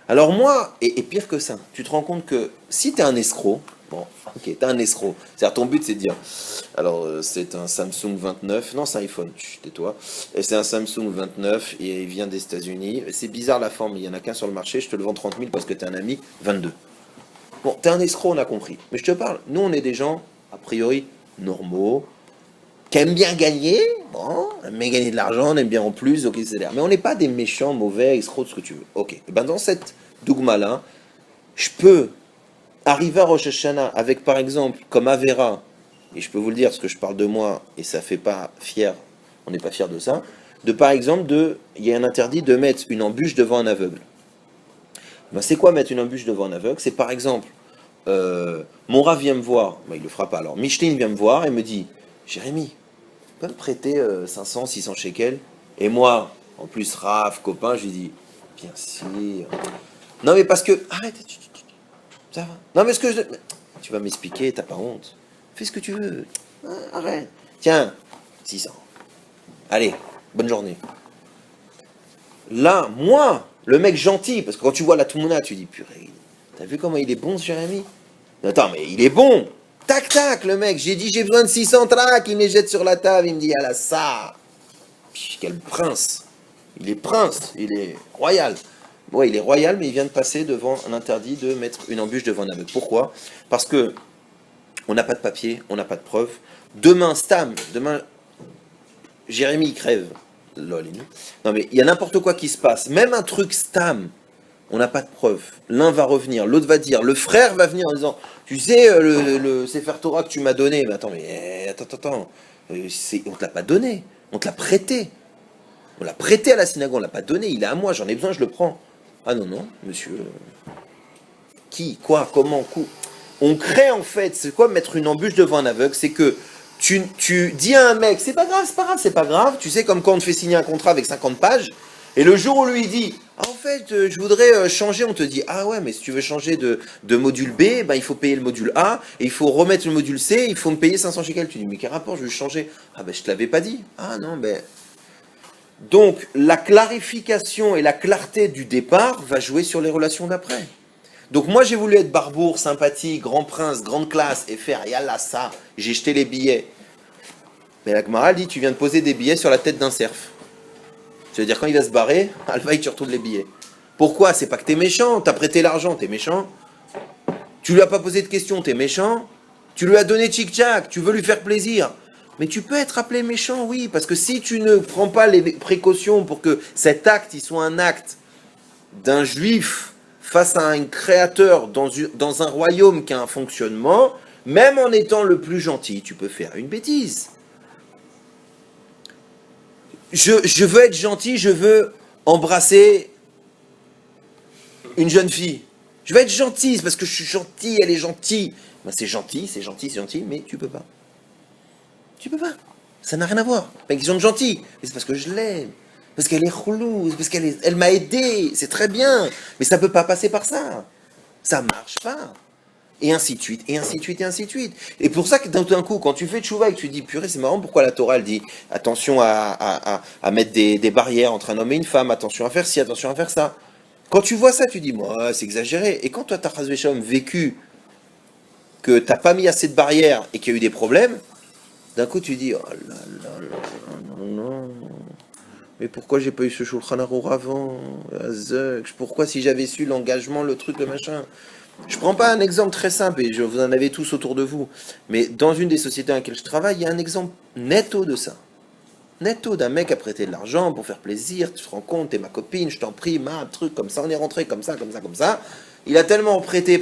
Alors moi, et pire que ça, tu te rends compte que si tu es un escroc, bon, ok, tu es un escroc, c'est-à-dire ton but c'est de dire, alors c'est un Samsung 29, non c'est un iPhone, tais-toi, et c'est un Samsung 29 et il vient des États-Unis, c'est bizarre la forme, il n'y en a qu'un sur le marché, je te le vends 30 000 parce que tu es un ami, 22. Bon, tu es un escroc, on a compris, mais je te parle, nous on est des gens, a priori, normaux, qui aiment bien gagner, bon, on aime bien gagner de l'argent, on aime bien en plus, ok, c'est l'air. Mais on n'est pas des méchants, mauvais, escrocs, ce que tu veux. Ok, et ben dans cette dogma-là, je peux arriver à Rosh Hashanah avec, par exemple, comme Avera, et je peux vous le dire parce que je parle de moi, et ça fait pas fier, on n'est pas fier de ça, de par exemple, il y a un interdit de mettre une embûche devant un aveugle. Ben, c'est quoi mettre une embûche devant un aveugle? C'est par exemple, mon Rav vient me voir, ben, il le fera pas alors, Micheline vient me voir et me dit, Jérémy, tu peux me prêter 500, 600 shekels? Et moi, en plus, Rav, copain, je lui dis, bien sûr. Non, mais parce que, arrête, ça va. Non, mais ce que tu vas m'expliquer, t'as pas honte. Fais ce que tu veux. Arrête. Tiens, 600. Allez, bonne journée. Là, moi, le mec gentil, parce que quand tu vois la Toumouna, tu dis, purée, t'as vu comment il est bon, ce Jérémy? Attends, mais il est bon. Tac, tac, le mec, j'ai dit j'ai besoin de 600 tracts, il me les jette sur la table, il me dit, ah là, ça. Quel prince. Il est prince, il est royal. Ouais, il est royal, mais il vient de passer devant un interdit de mettre une embûche devant un aveugle. Pourquoi? Parce que on n'a pas de papier, on n'a pas de preuves. Demain, demain, Jérémy crève. Lol, non mais il y a n'importe quoi qui se passe. Même un truc Stam, on n'a pas de preuves. L'un va revenir, l'autre va dire, le frère va venir en disant, tu sais, le Sefer Torah que tu m'as donné, mais attends, on ne te l'a pas donné, on te l'a prêté. On l'a prêté à la synagogue, on ne l'a pas donné, il est à moi, j'en ai besoin, je le prends. Ah non, monsieur. Qui, quoi, comment, on crée en fait, c'est quoi mettre une embûche devant un aveugle? C'est que tu dis à un mec, c'est pas grave, tu sais, comme quand on te fait signer un contrat avec 50 pages, et le jour où lui dit, ah, en fait, je voudrais changer, on te dit, ah ouais, mais si tu veux changer de module B, ben, il faut payer le module A, et il faut remettre le module C, il faut me payer 500 shekels. Tu dis, mais quel rapport, je veux changer? Ah ben, je te l'avais pas dit. Ah non, ben... Donc, la clarification et la clarté du départ va jouer sur les relations d'après. Donc moi, j'ai voulu être barbour, sympathique, grand prince, grande classe, et faire, yallah, ça, j'ai jeté les billets. Mais la Gemara dit, tu viens de poser des billets sur la tête d'un cerf. Ça veut dire quand il va se barrer, Alvaï, tu retournes les billets. Pourquoi? C'est pas que t'es méchant, t'as prêté l'argent, t'es méchant. Tu lui as pas posé de questions, t'es méchant. Tu lui as donné tchic-tchac, tu veux lui faire plaisir. Mais tu peux être appelé méchant, oui, parce que si tu ne prends pas les précautions pour que cet acte, il soit un acte d'un juif face à un créateur dans un royaume qui a un fonctionnement, même en étant le plus gentil, tu peux faire une bêtise. Je veux être gentil, je veux embrasser une jeune fille. Je veux être gentil, c'est parce que je suis gentil, elle est gentille. Ben c'est gentil, mais tu peux pas. Tu peux pas. Ça n'a rien à voir. Pas une question de gentil, mais c'est parce que je l'aime. Parce qu'elle est roulou, parce elle m'a aidé, c'est très bien. Mais ça peut pas passer par ça. Ça marche pas. Et ainsi de suite, et ainsi de suite, et ainsi de suite. Et pour ça que d'un coup, quand tu fais tchouva et que tu dis, purée, c'est marrant, pourquoi la Torah, elle dit, attention à mettre des barrières entre un homme et une femme, attention à faire ci, attention à faire ça. Quand tu vois ça, tu dis, moi, c'est exagéré. Et quand toi, t'as vécu que t'as pas mis assez de barrières et qu'il y a eu des problèmes, d'un coup, tu dis, oh là là là, non. Mais pourquoi j'ai pas eu ce Shulchan Arour avant? Pourquoi si j'avais su l'engagement, le truc, le machin? Je prends pas un exemple très simple, et vous en avez tous autour de vous, mais dans une des sociétés dans lesquelles je travaille, il y a un exemple netto de ça. Netto d'un mec a prêté de l'argent pour faire plaisir, tu te rends compte, t'es ma copine, je t'en prie, un truc comme ça, on est rentré comme ça. Il a tellement prêté,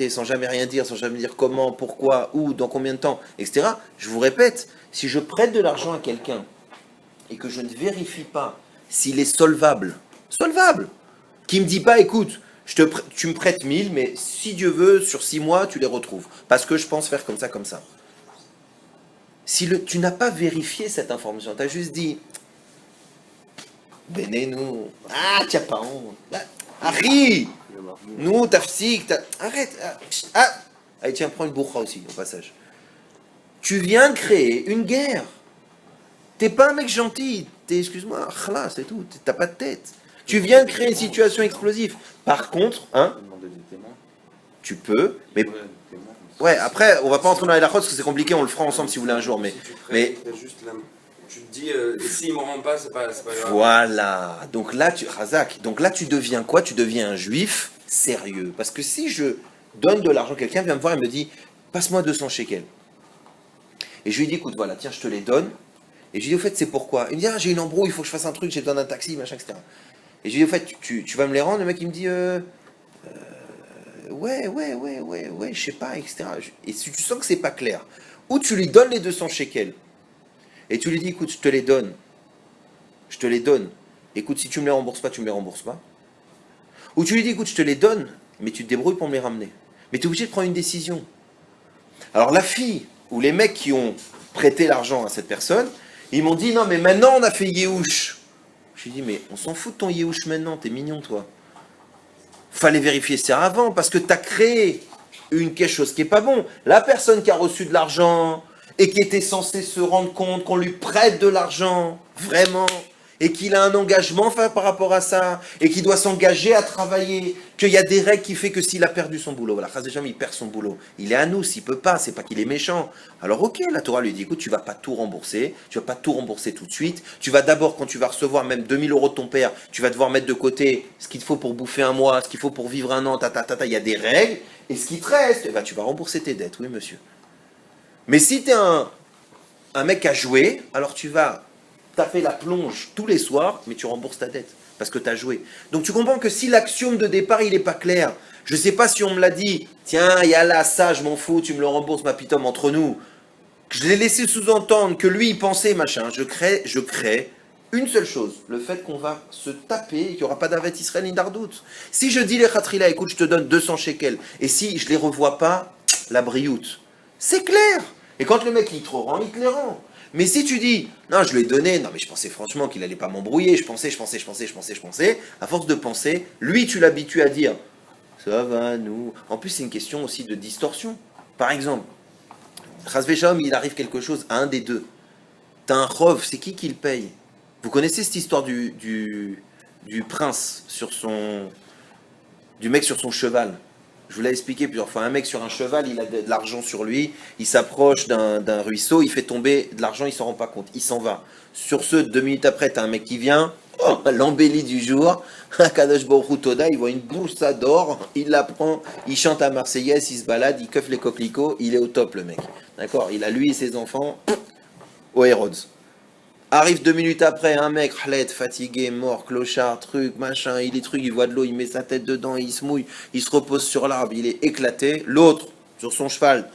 sans jamais rien dire, sans jamais dire comment, pourquoi, où, dans combien de temps, etc. Je vous répète, si je prête de l'argent à quelqu'un, et que je ne vérifie pas s'il est solvable, qui me dit pas, écoute, tu me prêtes 1000, mais si Dieu veut, sur 6 mois, tu les retrouves. Parce que je pense faire comme ça. Si tu n'as pas vérifié cette information, tu as juste dit, Béné-nous, tu n'as pas honte. Harry, nous, tafsik, arrête. Allez, tiens, prends une bourra aussi, au passage. Tu viens de créer une guerre. T'es pas un mec gentil, excuse-moi, khlas, c'est tout, t'as pas de tête. Tu viens de créer une situation explosive. Par contre, tu peux, mais... Ouais, après, on va pas entrer dans les lachot parce que c'est compliqué, on le fera ensemble si vous voulez un jour, mais... Tu te dis, s'il me rend pas, c'est pas grave. Voilà, donc là, tu deviens quoi? Tu deviens un juif sérieux. Parce que si je donne de l'argent, quelqu'un vient me voir et me dit, passe-moi 200 shekels. Et je lui dis, écoute, voilà, tiens, je te les donne. Et je lui dis, au fait, c'est pourquoi? Il me dit, j'ai une embrouille, il faut que je fasse un truc, j'ai besoin d'un taxi, machin, etc. Et je lui dis, au fait, tu vas me les rendre? Le mec, il me dit, ouais, je sais pas, etc. Et si tu sens que c'est pas clair, ou tu lui donnes les 200 shekels, et tu lui dis, écoute, je te les donne. Écoute, si tu me les rembourses pas, tu me les rembourses pas. Ou tu lui dis, écoute, je te les donne, mais tu te débrouilles pour me les ramener. Mais tu es obligé de prendre une décision. Alors la fille, ou les mecs qui ont prêté l'argent à cette personne, ils m'ont dit, non, mais maintenant on a fait Yéhouch. Je lui ai dit, mais on s'en fout de ton Yéhouch maintenant, t'es mignon, toi. Fallait vérifier ça avant, parce que t'as créé quelque chose qui est pas bon. La personne qui a reçu de l'argent, et qui était censé se rendre compte qu'on lui prête de l'argent, vraiment, et qu'il a un engagement par rapport à ça, et qu'il doit s'engager à travailler, qu'il y a des règles qui fait que s'il a perdu son boulot, voilà, il perd son boulot, il est à nous, s'il peut pas, c'est pas qu'il est méchant. Alors ok, la Torah lui dit, écoute, tu vas pas tout rembourser tout de suite, tu vas d'abord, quand tu vas recevoir même 2000 euros de ton père, tu vas devoir mettre de côté ce qu'il te faut pour bouffer un mois, ce qu'il faut pour vivre un an, il y a des règles, et ce qui te reste, eh ben, tu vas rembourser tes dettes, oui monsieur. Mais si tu es un mec à jouer, alors tu vas taper la plonge tous les soirs, mais tu rembourses ta dette, parce que tu as joué. Donc tu comprends que si l'axiome de départ, il n'est pas clair, je ne sais pas si on me l'a dit, tiens, il y a là, ça, je m'en fous, tu me le rembourses, ma pitome, entre nous. Je l'ai laissé sous-entendre que lui, il pensait, machin. Je crée une seule chose, le fait qu'on va se taper, qu'il n'y aura pas d'Avet Israël ni d'Ardout. Si je dis les Khatrila, écoute, je te donne 200 shekels, et si je ne les revois pas, la brioute. C'est clair. Et quand le mec il te rend, il te les rend. Mais si tu dis, non, je lui ai donné, non, mais je pensais franchement qu'il allait pas m'embrouiller, je pensais, à force de penser, lui, tu l'habitues à dire, ça va, nous. En plus, c'est une question aussi de distorsion. Par exemple, Chasvesham, il arrive quelque chose à un des deux. T'as un rov, c'est qui le paye? Vous connaissez cette histoire du prince du mec sur son cheval? Je vous l'ai expliqué plusieurs fois. Un mec sur un cheval, il a de l'argent sur lui, il s'approche d'un ruisseau, il fait tomber de l'argent, il s'en rend pas compte, il s'en va. Sur ce, 2 minutes après, t'as un mec qui vient, l'embellie du jour, Kadosh Baruch Hu Toda, il voit une bourse d'or, il la prend, il chante à Marseillaise, il se balade, il keuffe les coquelicots, il est au top le mec. D'accord? Il a lui et ses enfants au Hérodes. Arrive 2 minutes après, un mec, fatigué, mort, clochard, truc, machin, il est truc, il voit de l'eau, il met sa tête dedans, il se mouille, il se repose sur l'arbre, il est éclaté. L'autre, sur son cheval,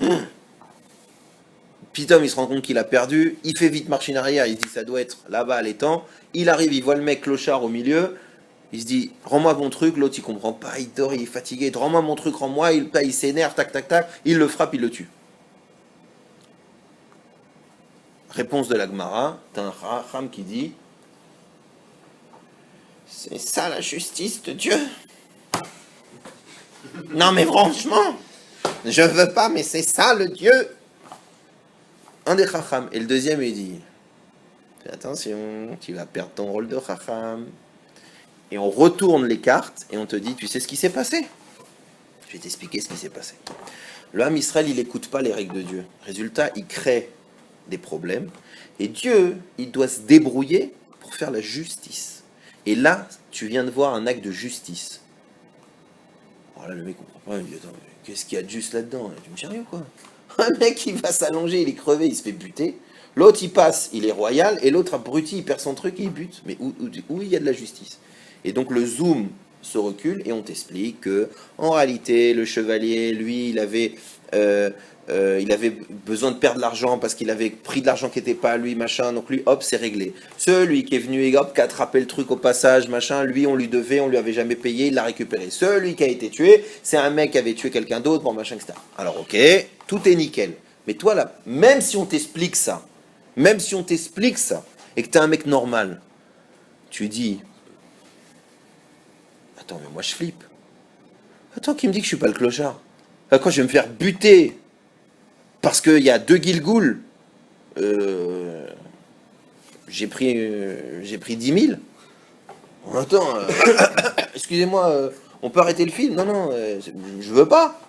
Pitom, il se rend compte qu'il a perdu, il fait vite marche en arrière, il se dit ça doit être là-bas à l'étang. Il arrive, il voit le mec clochard au milieu, il se dit rends-moi mon truc, l'autre il comprend pas, il dort, il est fatigué, rends-moi mon truc, rends-moi, il s'énerve, tac, tac, tac, il le frappe, il le tue. Réponse de la Gemara, t'as un Racham qui dit c'est ça la justice de Dieu. Non mais franchement, je veux pas, mais c'est ça le Dieu. Un des Chacham. Et le deuxième il dit fais attention, tu vas perdre ton rôle de Chacham. Et on retourne les cartes et on te dit tu sais ce qui s'est passé. Je vais t'expliquer ce qui s'est passé. Le Ham Israël il n'écoute pas les règles de Dieu. Résultat, il crée des problèmes. Et Dieu, il doit se débrouiller pour faire la justice. Et là, tu viens de voir un acte de justice. Alors là, le mec comprend pas, il dit, attends, qu'est-ce qu'il y a de juste là-dedans? Tu me sérieux, quoi? Un mec, il va s'allonger, il est crevé, il se fait buter. L'autre, il passe, il est royal. Et l'autre, abruti, il perd son truc et il bute. Mais où il y a de la justice? Et donc, le zoom se recule et on t'explique que, en réalité, le chevalier, lui, il avait besoin de perdre de l'argent parce qu'il avait pris de l'argent qui n'était pas à lui, machin, donc lui, hop, c'est réglé. Celui qui est venu et hop, qui a attrapé le truc au passage, machin, lui, on lui devait, on lui avait jamais payé, il l'a récupéré. Celui qui a été tué, c'est un mec qui avait tué quelqu'un d'autre, bon, machin, etc. Alors, ok, tout est nickel. Mais toi, là, même si on t'explique ça, et que t'es un mec normal, tu dis, attends, mais moi, je flippe. Attends, qui me dit que je suis pas le clochard? Quand je vais me faire buter parce qu'il y a 2 Gilgoul, j'ai pris 10 000. Attends, excusez-moi, on peut arrêter le film? Non, non, je veux pas.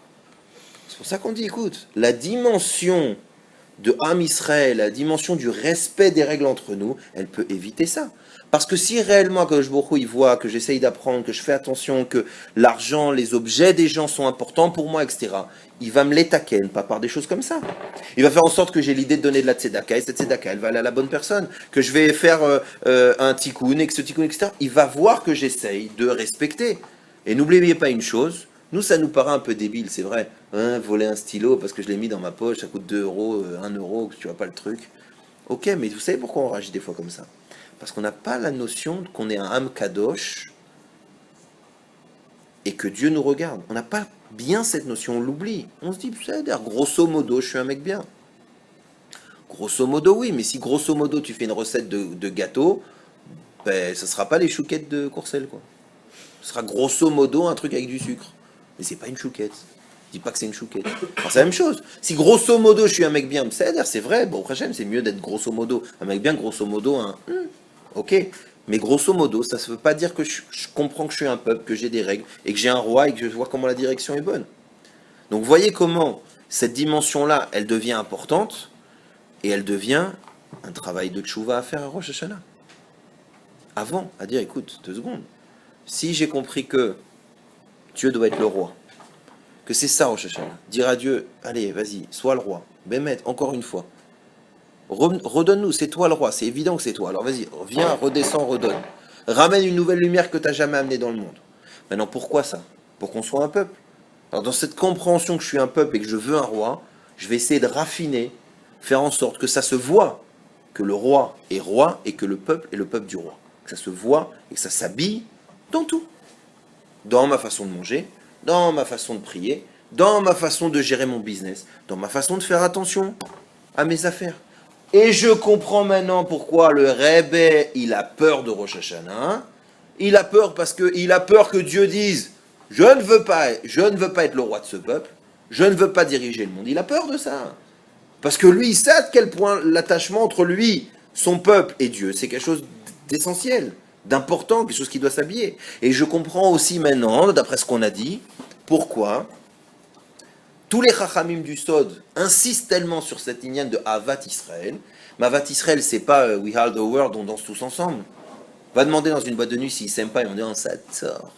C'est pour ça qu'on dit, écoute, la dimension de Am Israël, la dimension du respect des règles entre nous, elle peut éviter ça. Parce que si réellement que il voit que j'essaye d'apprendre, que je fais attention, que l'argent, les objets des gens sont importants pour moi, etc., il va me les taquer, pas par des choses comme ça. Il va faire en sorte que j'ai l'idée de donner de la tzedaka, et cette tzedaka, elle va aller à la bonne personne, que je vais faire un tikkun, et que ce tikkun, etc., il va voir que j'essaye de respecter. Et n'oubliez pas une chose, nous, ça nous paraît un peu débile, c'est vrai. Hein, voler un stylo parce que je l'ai mis dans ma poche, ça coûte 2 euros, 1 euro, que tu vois pas le truc. Ok, mais vous savez pourquoi on réagit des fois comme ça? Parce qu'on n'a pas la notion qu'on est un Am Kadosh et que Dieu nous regarde. On n'a pas bien cette notion, on l'oublie. On se dit, c'est-à-dire, grosso modo, je suis un mec bien. Grosso modo, oui, mais si grosso modo tu fais une recette de gâteau, ben, ce ne sera pas les chouquettes de Courcelles, quoi. Ce sera grosso modo un truc avec du sucre. Mais c'est pas une chouquette. Je dis pas que c'est une chouquette. Alors, c'est la même chose. Si grosso modo je suis un mec bien, c'est vrai, bon, c'est mieux d'être grosso modo un mec bien, grosso modo un... Ok, mais grosso modo, ça ne veut pas dire que je comprends que je suis un peuple, que j'ai des règles, et que j'ai un roi, et que je vois comment la direction est bonne. Donc voyez comment cette dimension-là, elle devient importante, et elle devient un travail de tchouva à faire à Rosh Hashanah. Avant, à dire, écoute, 2 secondes, si j'ai compris que Dieu doit être le roi, que c'est ça Rosh Hashanah, dire à Dieu, allez, vas-y, sois le roi, Bémet, encore une fois, redonne-nous, c'est toi le roi, c'est évident que c'est toi, alors vas-y, viens, redescends, redonne. Ramène une nouvelle lumière que tu n'as jamais amenée dans le monde. Maintenant, pourquoi ça? Pour qu'on soit un peuple. Alors dans cette compréhension que je suis un peuple et que je veux un roi, je vais essayer de raffiner, faire en sorte que ça se voit que le roi est roi et que le peuple est le peuple du roi. Que ça se voit et que ça s'habille dans tout. Dans ma façon de manger, dans ma façon de prier, dans ma façon de gérer mon business, dans ma façon de faire attention à mes affaires. Et je comprends maintenant pourquoi le Rebbe, il a peur de Rosh Hashanah. Il a peur parce qu'il a peur que Dieu dise « je ne veux pas être le roi de ce peuple, je ne veux pas diriger le monde ». Il a peur de ça. Parce que lui, il sait à quel point l'attachement entre lui, son peuple et Dieu, c'est quelque chose d'essentiel, d'important, quelque chose qui doit s'habiller. Et je comprends aussi maintenant, d'après ce qu'on a dit, pourquoi Tous les chachamim du Sod insistent tellement sur cette lignane de Avat Israël. Mais Avat Israël, c'est pas We Are the World, on danse tous ensemble. Va demander dans une boîte de nuit s'ils s'aiment pas et on dit ça sort.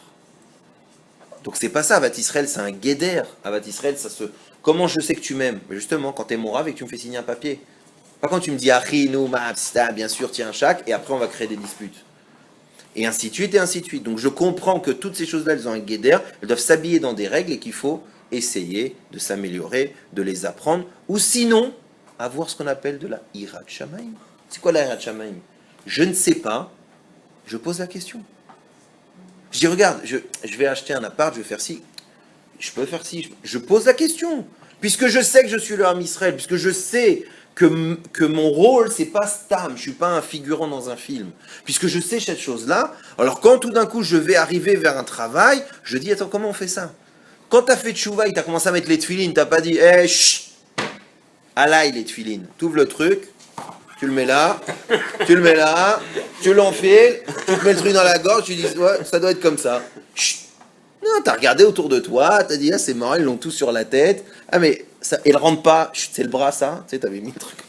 Donc c'est pas ça, Avat Israël, c'est un guéder. Avat Israël, ça se. Comment je sais que tu m'aimes? Justement, quand t'es mon rave et que tu me fais signer un papier. Pas quand tu me dis Achi, nous, bien sûr, tiens, chaque, et après on va créer des disputes. Et ainsi de suite, et ainsi de suite. Donc je comprends que toutes ces choses-là, elles ont un guéder, elles doivent s'habiller dans des règles et qu'il faut essayer de s'améliorer, de les apprendre, ou sinon, avoir ce qu'on appelle de la Hirat Shamaim. C'est quoi la Hirat Shamaim? Je ne sais pas, je pose la question. Je dis, regarde, je vais acheter un appart, je vais faire ci, je peux faire ci, je pose la question. Puisque je sais que je suis le Ham Israël, puisque je sais que mon rôle, c'est pas Stam, je suis pas un figurant dans un film. Puisque je sais cette chose-là, alors quand tout d'un coup je vais arriver vers un travail, je dis, attends, comment on fait ça? Quand tu as fait tchouva et tu as commencé à mettre les tefilines, tu n'as pas dit, chut, alaï les tefilines. Tu ouvres le truc, tu le mets là, tu l'enfiles, tu te mets le truc dans la gorge, tu dis, ouais, ça doit être comme ça. Chut. Non, tu as regardé autour de toi, tu as dit, ah, c'est marrant, ils l'ont tous sur la tête. Ah, mais ça, ils ne rentrent pas, chut, c'est le bras, ça. Tu sais, tu avais mis le truc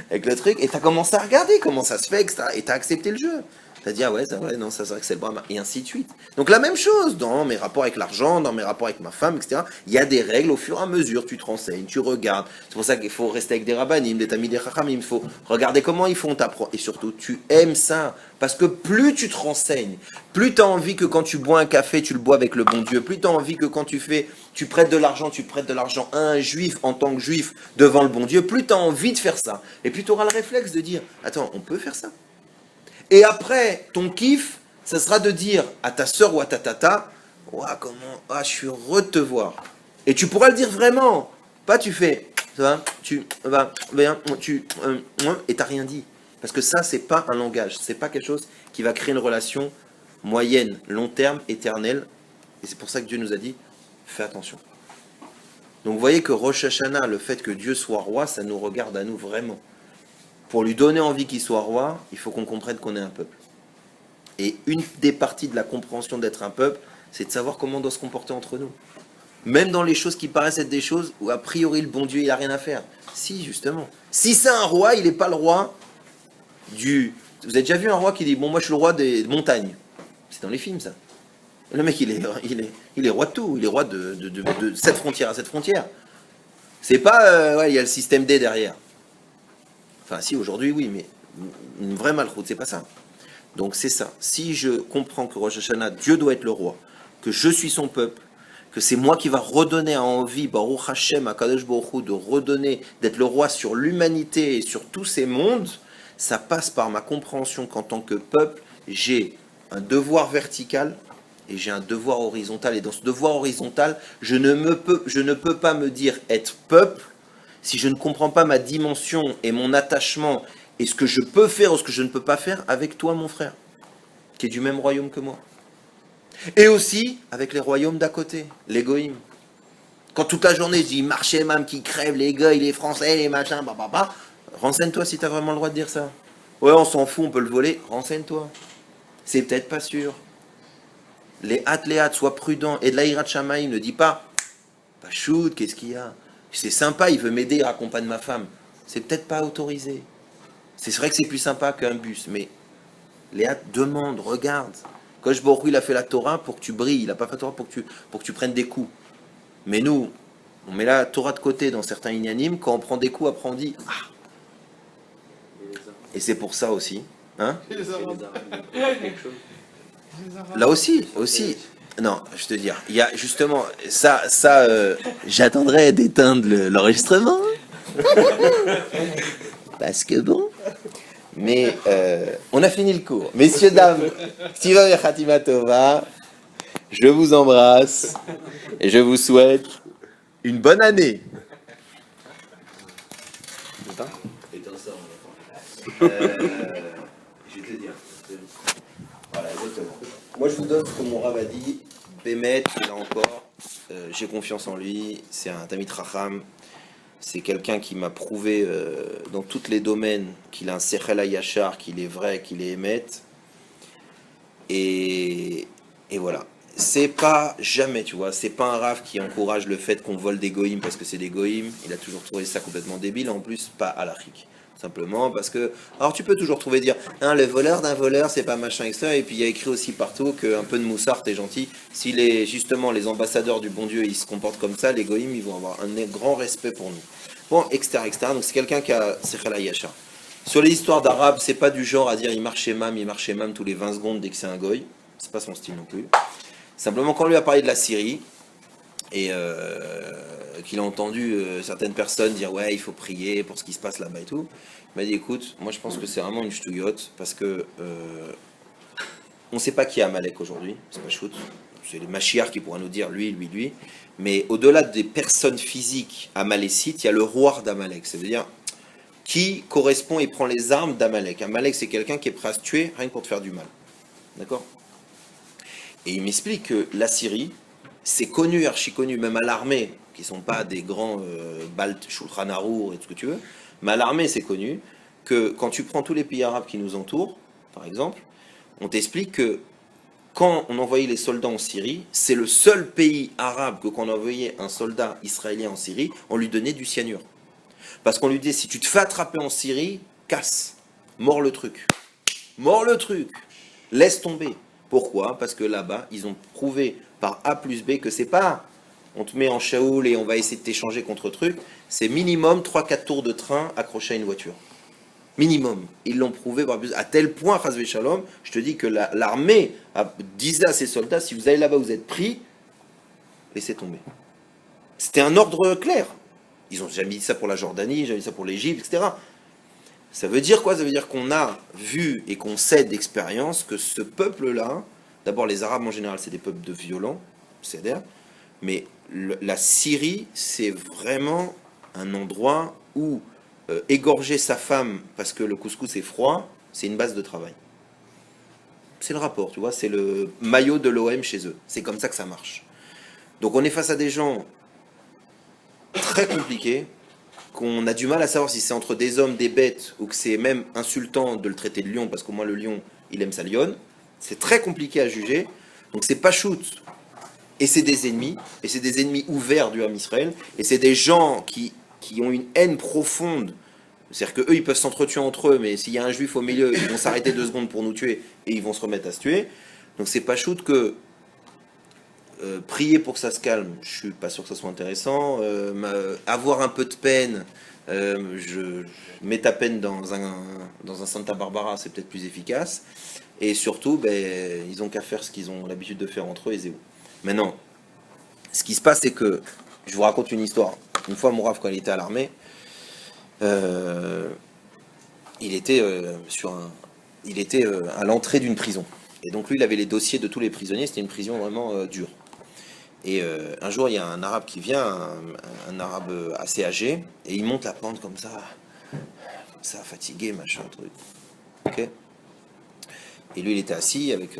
avec le truc, et tu as commencé à regarder comment ça se fait, etc. Et tu as accepté le jeu. Tu as dit, ah ouais, ça, ouais, non, ça c'est vrai que c'est le bras, et ainsi de suite. Donc la même chose dans mes rapports avec l'argent, dans mes rapports avec ma femme, etc. Il y a des règles au fur et à mesure, tu te renseignes, tu regardes. C'est pour ça qu'il faut rester avec des rabbanim, des tamis, des chachamim, il faut regarder comment ils font, t'apprends. Et surtout, tu aimes ça. Parce que plus tu te renseignes, plus tu as envie que quand tu bois un café, tu le bois avec le bon Dieu, plus tu as envie que quand tu prêtes de l'argent, à un juif en tant que juif devant le bon Dieu, plus tu as envie de faire ça. Et plus tu auras le réflexe de dire, attends, on peut faire ça. Et après, ton kiff, ça sera de dire à ta sœur ou à ta tata, ouah, comment, ah, je suis heureux de te voir. Et tu pourras le dire vraiment. Pas tu fais, ça va, tu vas, bien, et t'as rien dit. Parce que ça, c'est pas un langage, c'est pas quelque chose qui va créer une relation moyenne, long terme, éternelle. Et c'est pour ça que Dieu nous a dit, fais attention. Donc vous voyez que Rosh Hashanah, le fait que Dieu soit roi, ça nous regarde à nous vraiment. Pour lui donner envie qu'il soit roi, il faut qu'on comprenne qu'on est un peuple. Et une des parties de la compréhension d'être un peuple, c'est de savoir comment on doit se comporter entre nous. Même dans les choses qui paraissent être des choses où a priori le bon Dieu il n'a rien à faire. Si, justement. Si c'est un roi, il n'est pas le roi du... Vous avez déjà vu un roi qui dit, bon moi je suis le roi des montagnes. C'est dans les films ça. Le mec il est roi de tout, il est roi de cette frontière à cette frontière. C'est pas, ouais, il y a le système D derrière. Enfin, si, aujourd'hui, oui, mais une vraie malchoute, c'est pas ça. Donc, c'est ça. Si je comprends que Rosh Hashanah, Dieu doit être le roi, que je suis son peuple, que c'est moi qui va redonner envie, Baruch Hashem, Akadosh Baruch Hu, de redonner, d'être le roi sur l'humanité et sur tous ces mondes, ça passe par ma compréhension qu'en tant que peuple, j'ai un devoir vertical et j'ai un devoir horizontal. Et dans ce devoir horizontal, je ne peux pas me dire être peuple si je ne comprends pas ma dimension et mon attachement et ce que je peux faire ou ce que je ne peux pas faire avec toi, mon frère, qui est du même royaume que moi. Et aussi avec les royaumes d'à côté, les goïms. Quand toute la journée, je dis marché même qui crève, les goïs, les français, les machins, renseigne-toi si tu as vraiment le droit de dire ça. Ouais, on s'en fout, on peut le voler, renseigne-toi. C'est peut-être pas sûr. Les hâtes, sois prudent. Et de la hirat shamaïm, ne dis pas shoot, qu'est-ce qu'il y a? C'est sympa, il veut m'aider, il raccompagne ma femme. C'est peut-être pas autorisé. C'est vrai que c'est plus sympa qu'un bus, mais Léa demande, regarde. Kosh Baruch Hu, il a fait la Torah pour que tu brilles, il n'a pas fait la Torah pour que tu prennes des coups. Mais nous, on met la Torah de côté dans certains inanimes, quand on prend des coups, après on dit ah. Et c'est pour ça aussi. Hein? Là aussi. Non, je te dis, il y a justement, j'attendrai d'éteindre l'enregistrement. Parce que bon. Mais on a fini le cours. Messieurs, dames, Tiva et Khatima Tova, je vous embrasse et je vous souhaite une bonne année. Je vais te le dire. Voilà, exactement. Moi, je vous donne ce que mon Rav a dit. Bémet, là encore, j'ai confiance en lui. C'est un Tamid Racham. C'est quelqu'un qui m'a prouvé dans tous les domaines qu'il a un Sechel Yachar, qu'il est vrai, qu'il est émet. Et voilà. c'est pas jamais, tu vois, c'est pas un Rav qui encourage le fait qu'on vole des goïms parce que c'est des goïms. Il a toujours trouvé ça complètement débile, en plus pas halachique. Simplement parce que, alors tu peux toujours trouver dire, hein, le voleur d'un voleur, c'est pas machin extra, et puis il y a écrit aussi partout qu'un peu de moussard, t'es gentil. Si justement les ambassadeurs du bon Dieu, ils se comportent comme ça, les goïms, ils vont avoir un grand respect pour nous. Bon, etc., etc. Donc c'est quelqu'un qui a Sechel Yachar. Sur les histoires d'Arabes, c'est pas du genre à dire il marche chez Mam tous les 20 secondes dès que c'est un goy. C'est pas son style non plus. Simplement, quand on lui a parlé de la Syrie, et qu'il a entendu certaines personnes dire ouais, il faut prier pour ce qui se passe là-bas et tout, il m'a dit écoute, moi je pense que c'est vraiment une ch'touillotte parce que on sait pas qui est Amalek aujourd'hui, c'est pas shoot. C'est les Mashiach qui pourra nous dire lui. Mais au-delà des personnes physiques amalécites, il y a le roi d'Amalek. C'est-à-dire qui correspond et prend les armes d'Amalek. Amalek, c'est quelqu'un qui est prêt à se tuer rien que pour te faire du mal. D'accord ? Et il m'explique que la Syrie, c'est connu, archi connu, même à l'armée, qui ne sont pas des grands Balt, Shulchan Arour et tout ce que tu veux, mais à l'armée, c'est connu que quand tu prends tous les pays arabes qui nous entourent, par exemple, on t'explique que quand on envoyait les soldats en Syrie, c'est le seul pays arabe que quand on envoyait un soldat israélien en Syrie, on lui donnait du cyanure. Parce qu'on lui disait, si tu te fais attraper en Syrie, casse, mord le truc, laisse tomber. Pourquoi ? Parce que là-bas, ils ont prouvé par A plus B que c'est pas on te met en shaoul et on va essayer de t'échanger contre truc, c'est minimum 3-4 tours de train accrochés à une voiture. Minimum. Ils l'ont prouvé à tel point, Chazvé Shalom, je te dis que l'armée disait à ses soldats, si vous allez là-bas, vous êtes pris, laissez tomber. C'était un ordre clair. Ils n'ont jamais dit ça pour la Jordanie, jamais dit ça pour l'Égypte, etc. Ça veut dire quoi ? Ça veut dire qu'on a vu et qu'on sait d'expérience que ce peuple-là, d'abord les Arabes en général, c'est des peuples de violents, c'est-à-dire, mais la Syrie, c'est vraiment un endroit où égorger sa femme parce que le couscous est froid, c'est une base de travail. C'est le rapport, tu vois, c'est le maillot de l'OM chez eux. C'est comme ça que ça marche. Donc on est face à des gens très compliqués, qu'on a du mal à savoir si c'est entre des hommes, des bêtes, ou que c'est même insultant de le traiter de lion, parce qu'au moins le lion, il aime sa lionne. C'est très compliqué à juger. Donc c'est pas shoot. Et c'est des ennemis ouverts du Ham Israël, et c'est des gens qui ont une haine profonde. C'est-à-dire qu'eux, ils peuvent s'entretuer entre eux, mais s'il y a un juif au milieu, ils vont s'arrêter 2 secondes pour nous tuer, et ils vont se remettre à se tuer. Donc c'est pas shoot que prier pour que ça se calme, je suis pas sûr que ça soit intéressant. Avoir un peu de peine, je mets ta peine dans un Santa Barbara, c'est peut-être plus efficace. Et surtout, ils ont qu'à faire ce qu'ils ont l'habitude de faire entre eux, et c'est où. Maintenant, ce qui se passe, c'est que, je vous raconte une histoire. Une fois, mon Rav, quand il était à l'armée, il était à l'entrée d'une prison. Et donc lui, il avait les dossiers de tous les prisonniers, c'était une prison vraiment dure. Et un jour, il y a un arabe qui vient, un arabe assez âgé, et il monte la pente comme ça, fatigué, machin, truc. Ok. Et lui, il était assis avec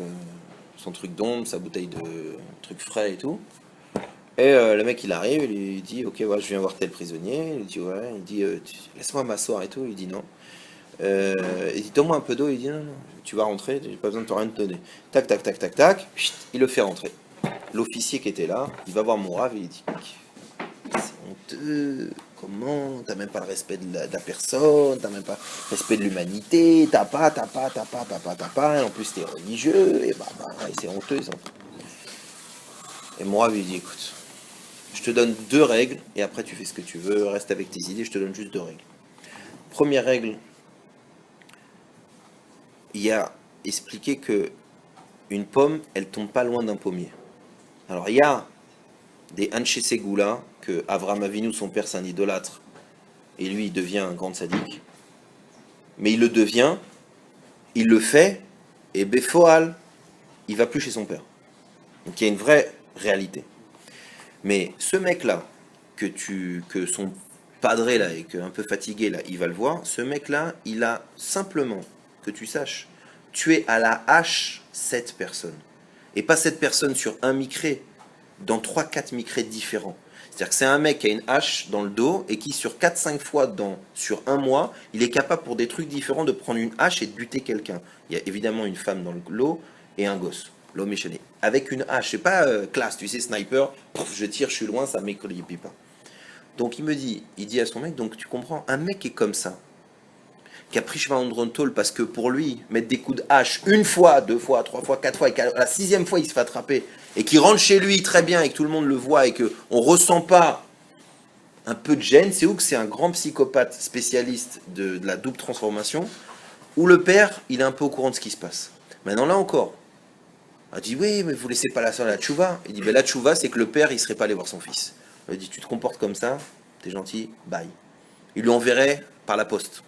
son truc d'ombre, sa bouteille de truc frais et tout. Et le mec, il arrive, il lui dit, ok, ouais, je viens voir tel prisonnier. Il dit, ouais. Il dit, laisse-moi m'asseoir et tout. Il dit, non. Il dit, donne-moi un peu d'eau. Il dit, non, tu vas rentrer, j'ai pas besoin de rien te donner. Tac, tac, tac, tac, tac. Chut, il le fait rentrer. L'officier qui était là, il va voir mon Rav et il dit, c'est honteux. Comment ? T'as même pas le respect de la personne, t'as même pas le respect de l'humanité, t'as pas. Et en plus, t'es religieux. Et c'est honteux, Et mon Rav lui dit, écoute, je te donne 2 règles, et après tu fais ce que tu veux, reste avec tes idées, je te donne juste 2 règles. Première règle, il y a expliqué que une pomme, elle tombe pas loin d'un pommier. Alors il y a des Anshe Segula, que Avram Avinu, son père, c'est un idolâtre, et lui, il devient un grand sadique. Mais il le devient, il le fait, et Befoal, il va plus chez son père. Donc il y a une vraie réalité. Mais ce mec-là, que son padré là, et que un peu fatigué là, il va le voir, ce mec-là, il a simplement, que tu saches, tué à la hache 7 personnes. Et pas 7 personnes sur un micré, dans 3-4 micrés différents. C'est-à-dire que c'est un mec qui a une hache dans le dos et qui, sur 4-5 fois sur un mois, il est capable pour des trucs différents de prendre une hache et de buter quelqu'un. Il y a évidemment une femme dans le lot et un gosse. L'homme échelé. Avec une hache, c'est pas classe, tu sais, sniper, pouf, je tire, je suis loin, ça m'écrit pas. Donc il dit à son mec, donc tu comprends, un mec qui est comme ça, qui a pris Shimon Tol parce que pour lui, mettre des coups de hache une fois, deux fois, trois fois, quatre fois, et qu'à la sixième fois il se fait attraper, et qui rentre chez lui très bien, et que tout le monde le voit, et qu'on ressent pas un peu de gêne, c'est où que c'est un grand psychopathe spécialiste de la double transformation, où le père, il est un peu au courant de ce qui se passe. Maintenant là encore, il dit oui, mais vous laissez pas la tchouva. Il dit ben la tchouva, c'est que le père, il serait pas allé voir son fils. Il dit tu te comportes comme ça, t'es gentil, bye. Il lui enverrait par la poste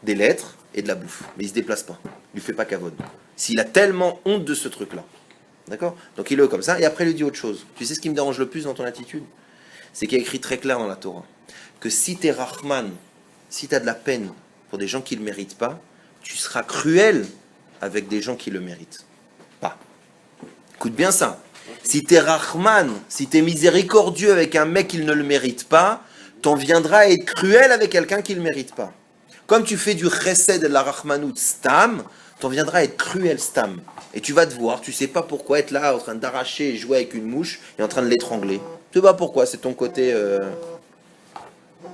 des lettres et de la bouffe, mais il se déplace pas. Il lui fait pas cavode. S'il a tellement honte de ce truc-là, d'accord? Donc il est comme ça, et après il lui dit autre chose. Tu sais ce qui me dérange le plus dans ton attitude? C'est qu'il y a écrit très clair dans la Torah que si t'es Rahman, si t'as de la peine pour des gens qui le méritent pas, tu seras cruel avec des gens qui le méritent pas. Écoute bien ça. Si t'es Rahman, si t'es miséricordieux avec un mec qui ne le mérite pas, t'en viendras à être cruel avec quelqu'un qui ne le mérite pas. Comme tu fais du chesed de la Rahmanout stam, t'en viendras à être cruel stam. Et tu vas te voir, tu sais pas pourquoi être là en train d'arracher et jouer avec une mouche et en train de l'étrangler. Tu sais pas pourquoi, c'est ton côté...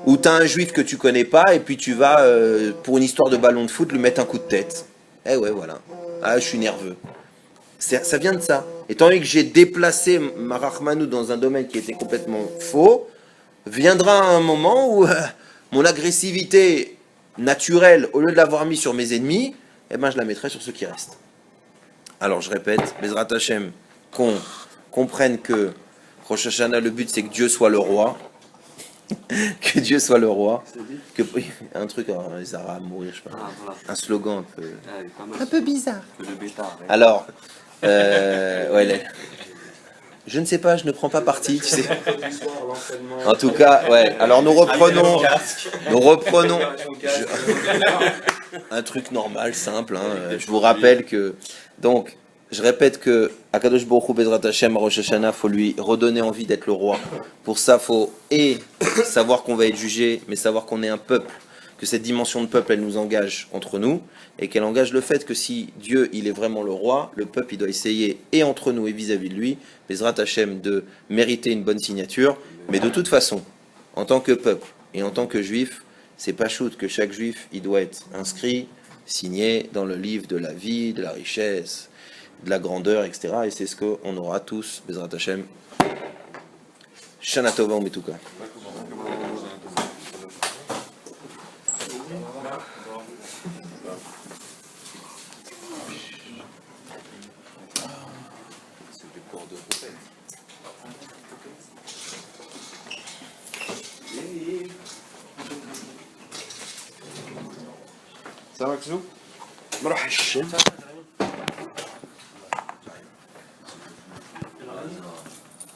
Où t'as un juif que tu connais pas et puis tu vas, pour une histoire de ballon de foot, lui mettre un coup de tête. Eh ouais, voilà. Ah, je suis nerveux. Ça vient de ça. Étant donné que j'ai déplacé ma Rahmanou dans un domaine qui était complètement faux, viendra un moment où mon agressivité naturelle, au lieu de l'avoir mis sur mes ennemis, eh ben je la mettrai sur ceux qui restent. Alors je répète, Bezrat Hashem, qu'on comprenne que Rosh Hashanah, le but c'est que Dieu soit le roi, que Dieu soit le roi, que un truc, les Arabes mourir, je sais pas, un slogan un peu bizarre. Alors, je ne sais pas, je ne prends pas parti, tu sais. En tout cas, ouais. Alors nous reprenons un truc normal, simple. Je vous rappelle que, donc, je répète que Akadosh Baruch Hu Bezrat Hashem à Rosh Hashanah, faut lui redonner envie d'être le roi. Pour ça, faut savoir qu'on va être jugé, mais savoir qu'on est un peuple, que cette dimension de peuple, elle nous engage entre nous, et qu'elle engage le fait que si Dieu, il est vraiment le roi, le peuple, il doit essayer, et entre nous et vis-à-vis de lui, Bezrat Hashem, de mériter une bonne signature. Mais de toute façon, en tant que peuple et en tant que juif, c'est pas shoot que chaque juif, il doit être inscrit, signé dans le livre de la vie, de la richesse, de la grandeur, etc. Et c'est ce qu'on aura tous, Bezrat Hashem. Shana Tova Umetuka. Ça va, Kzou?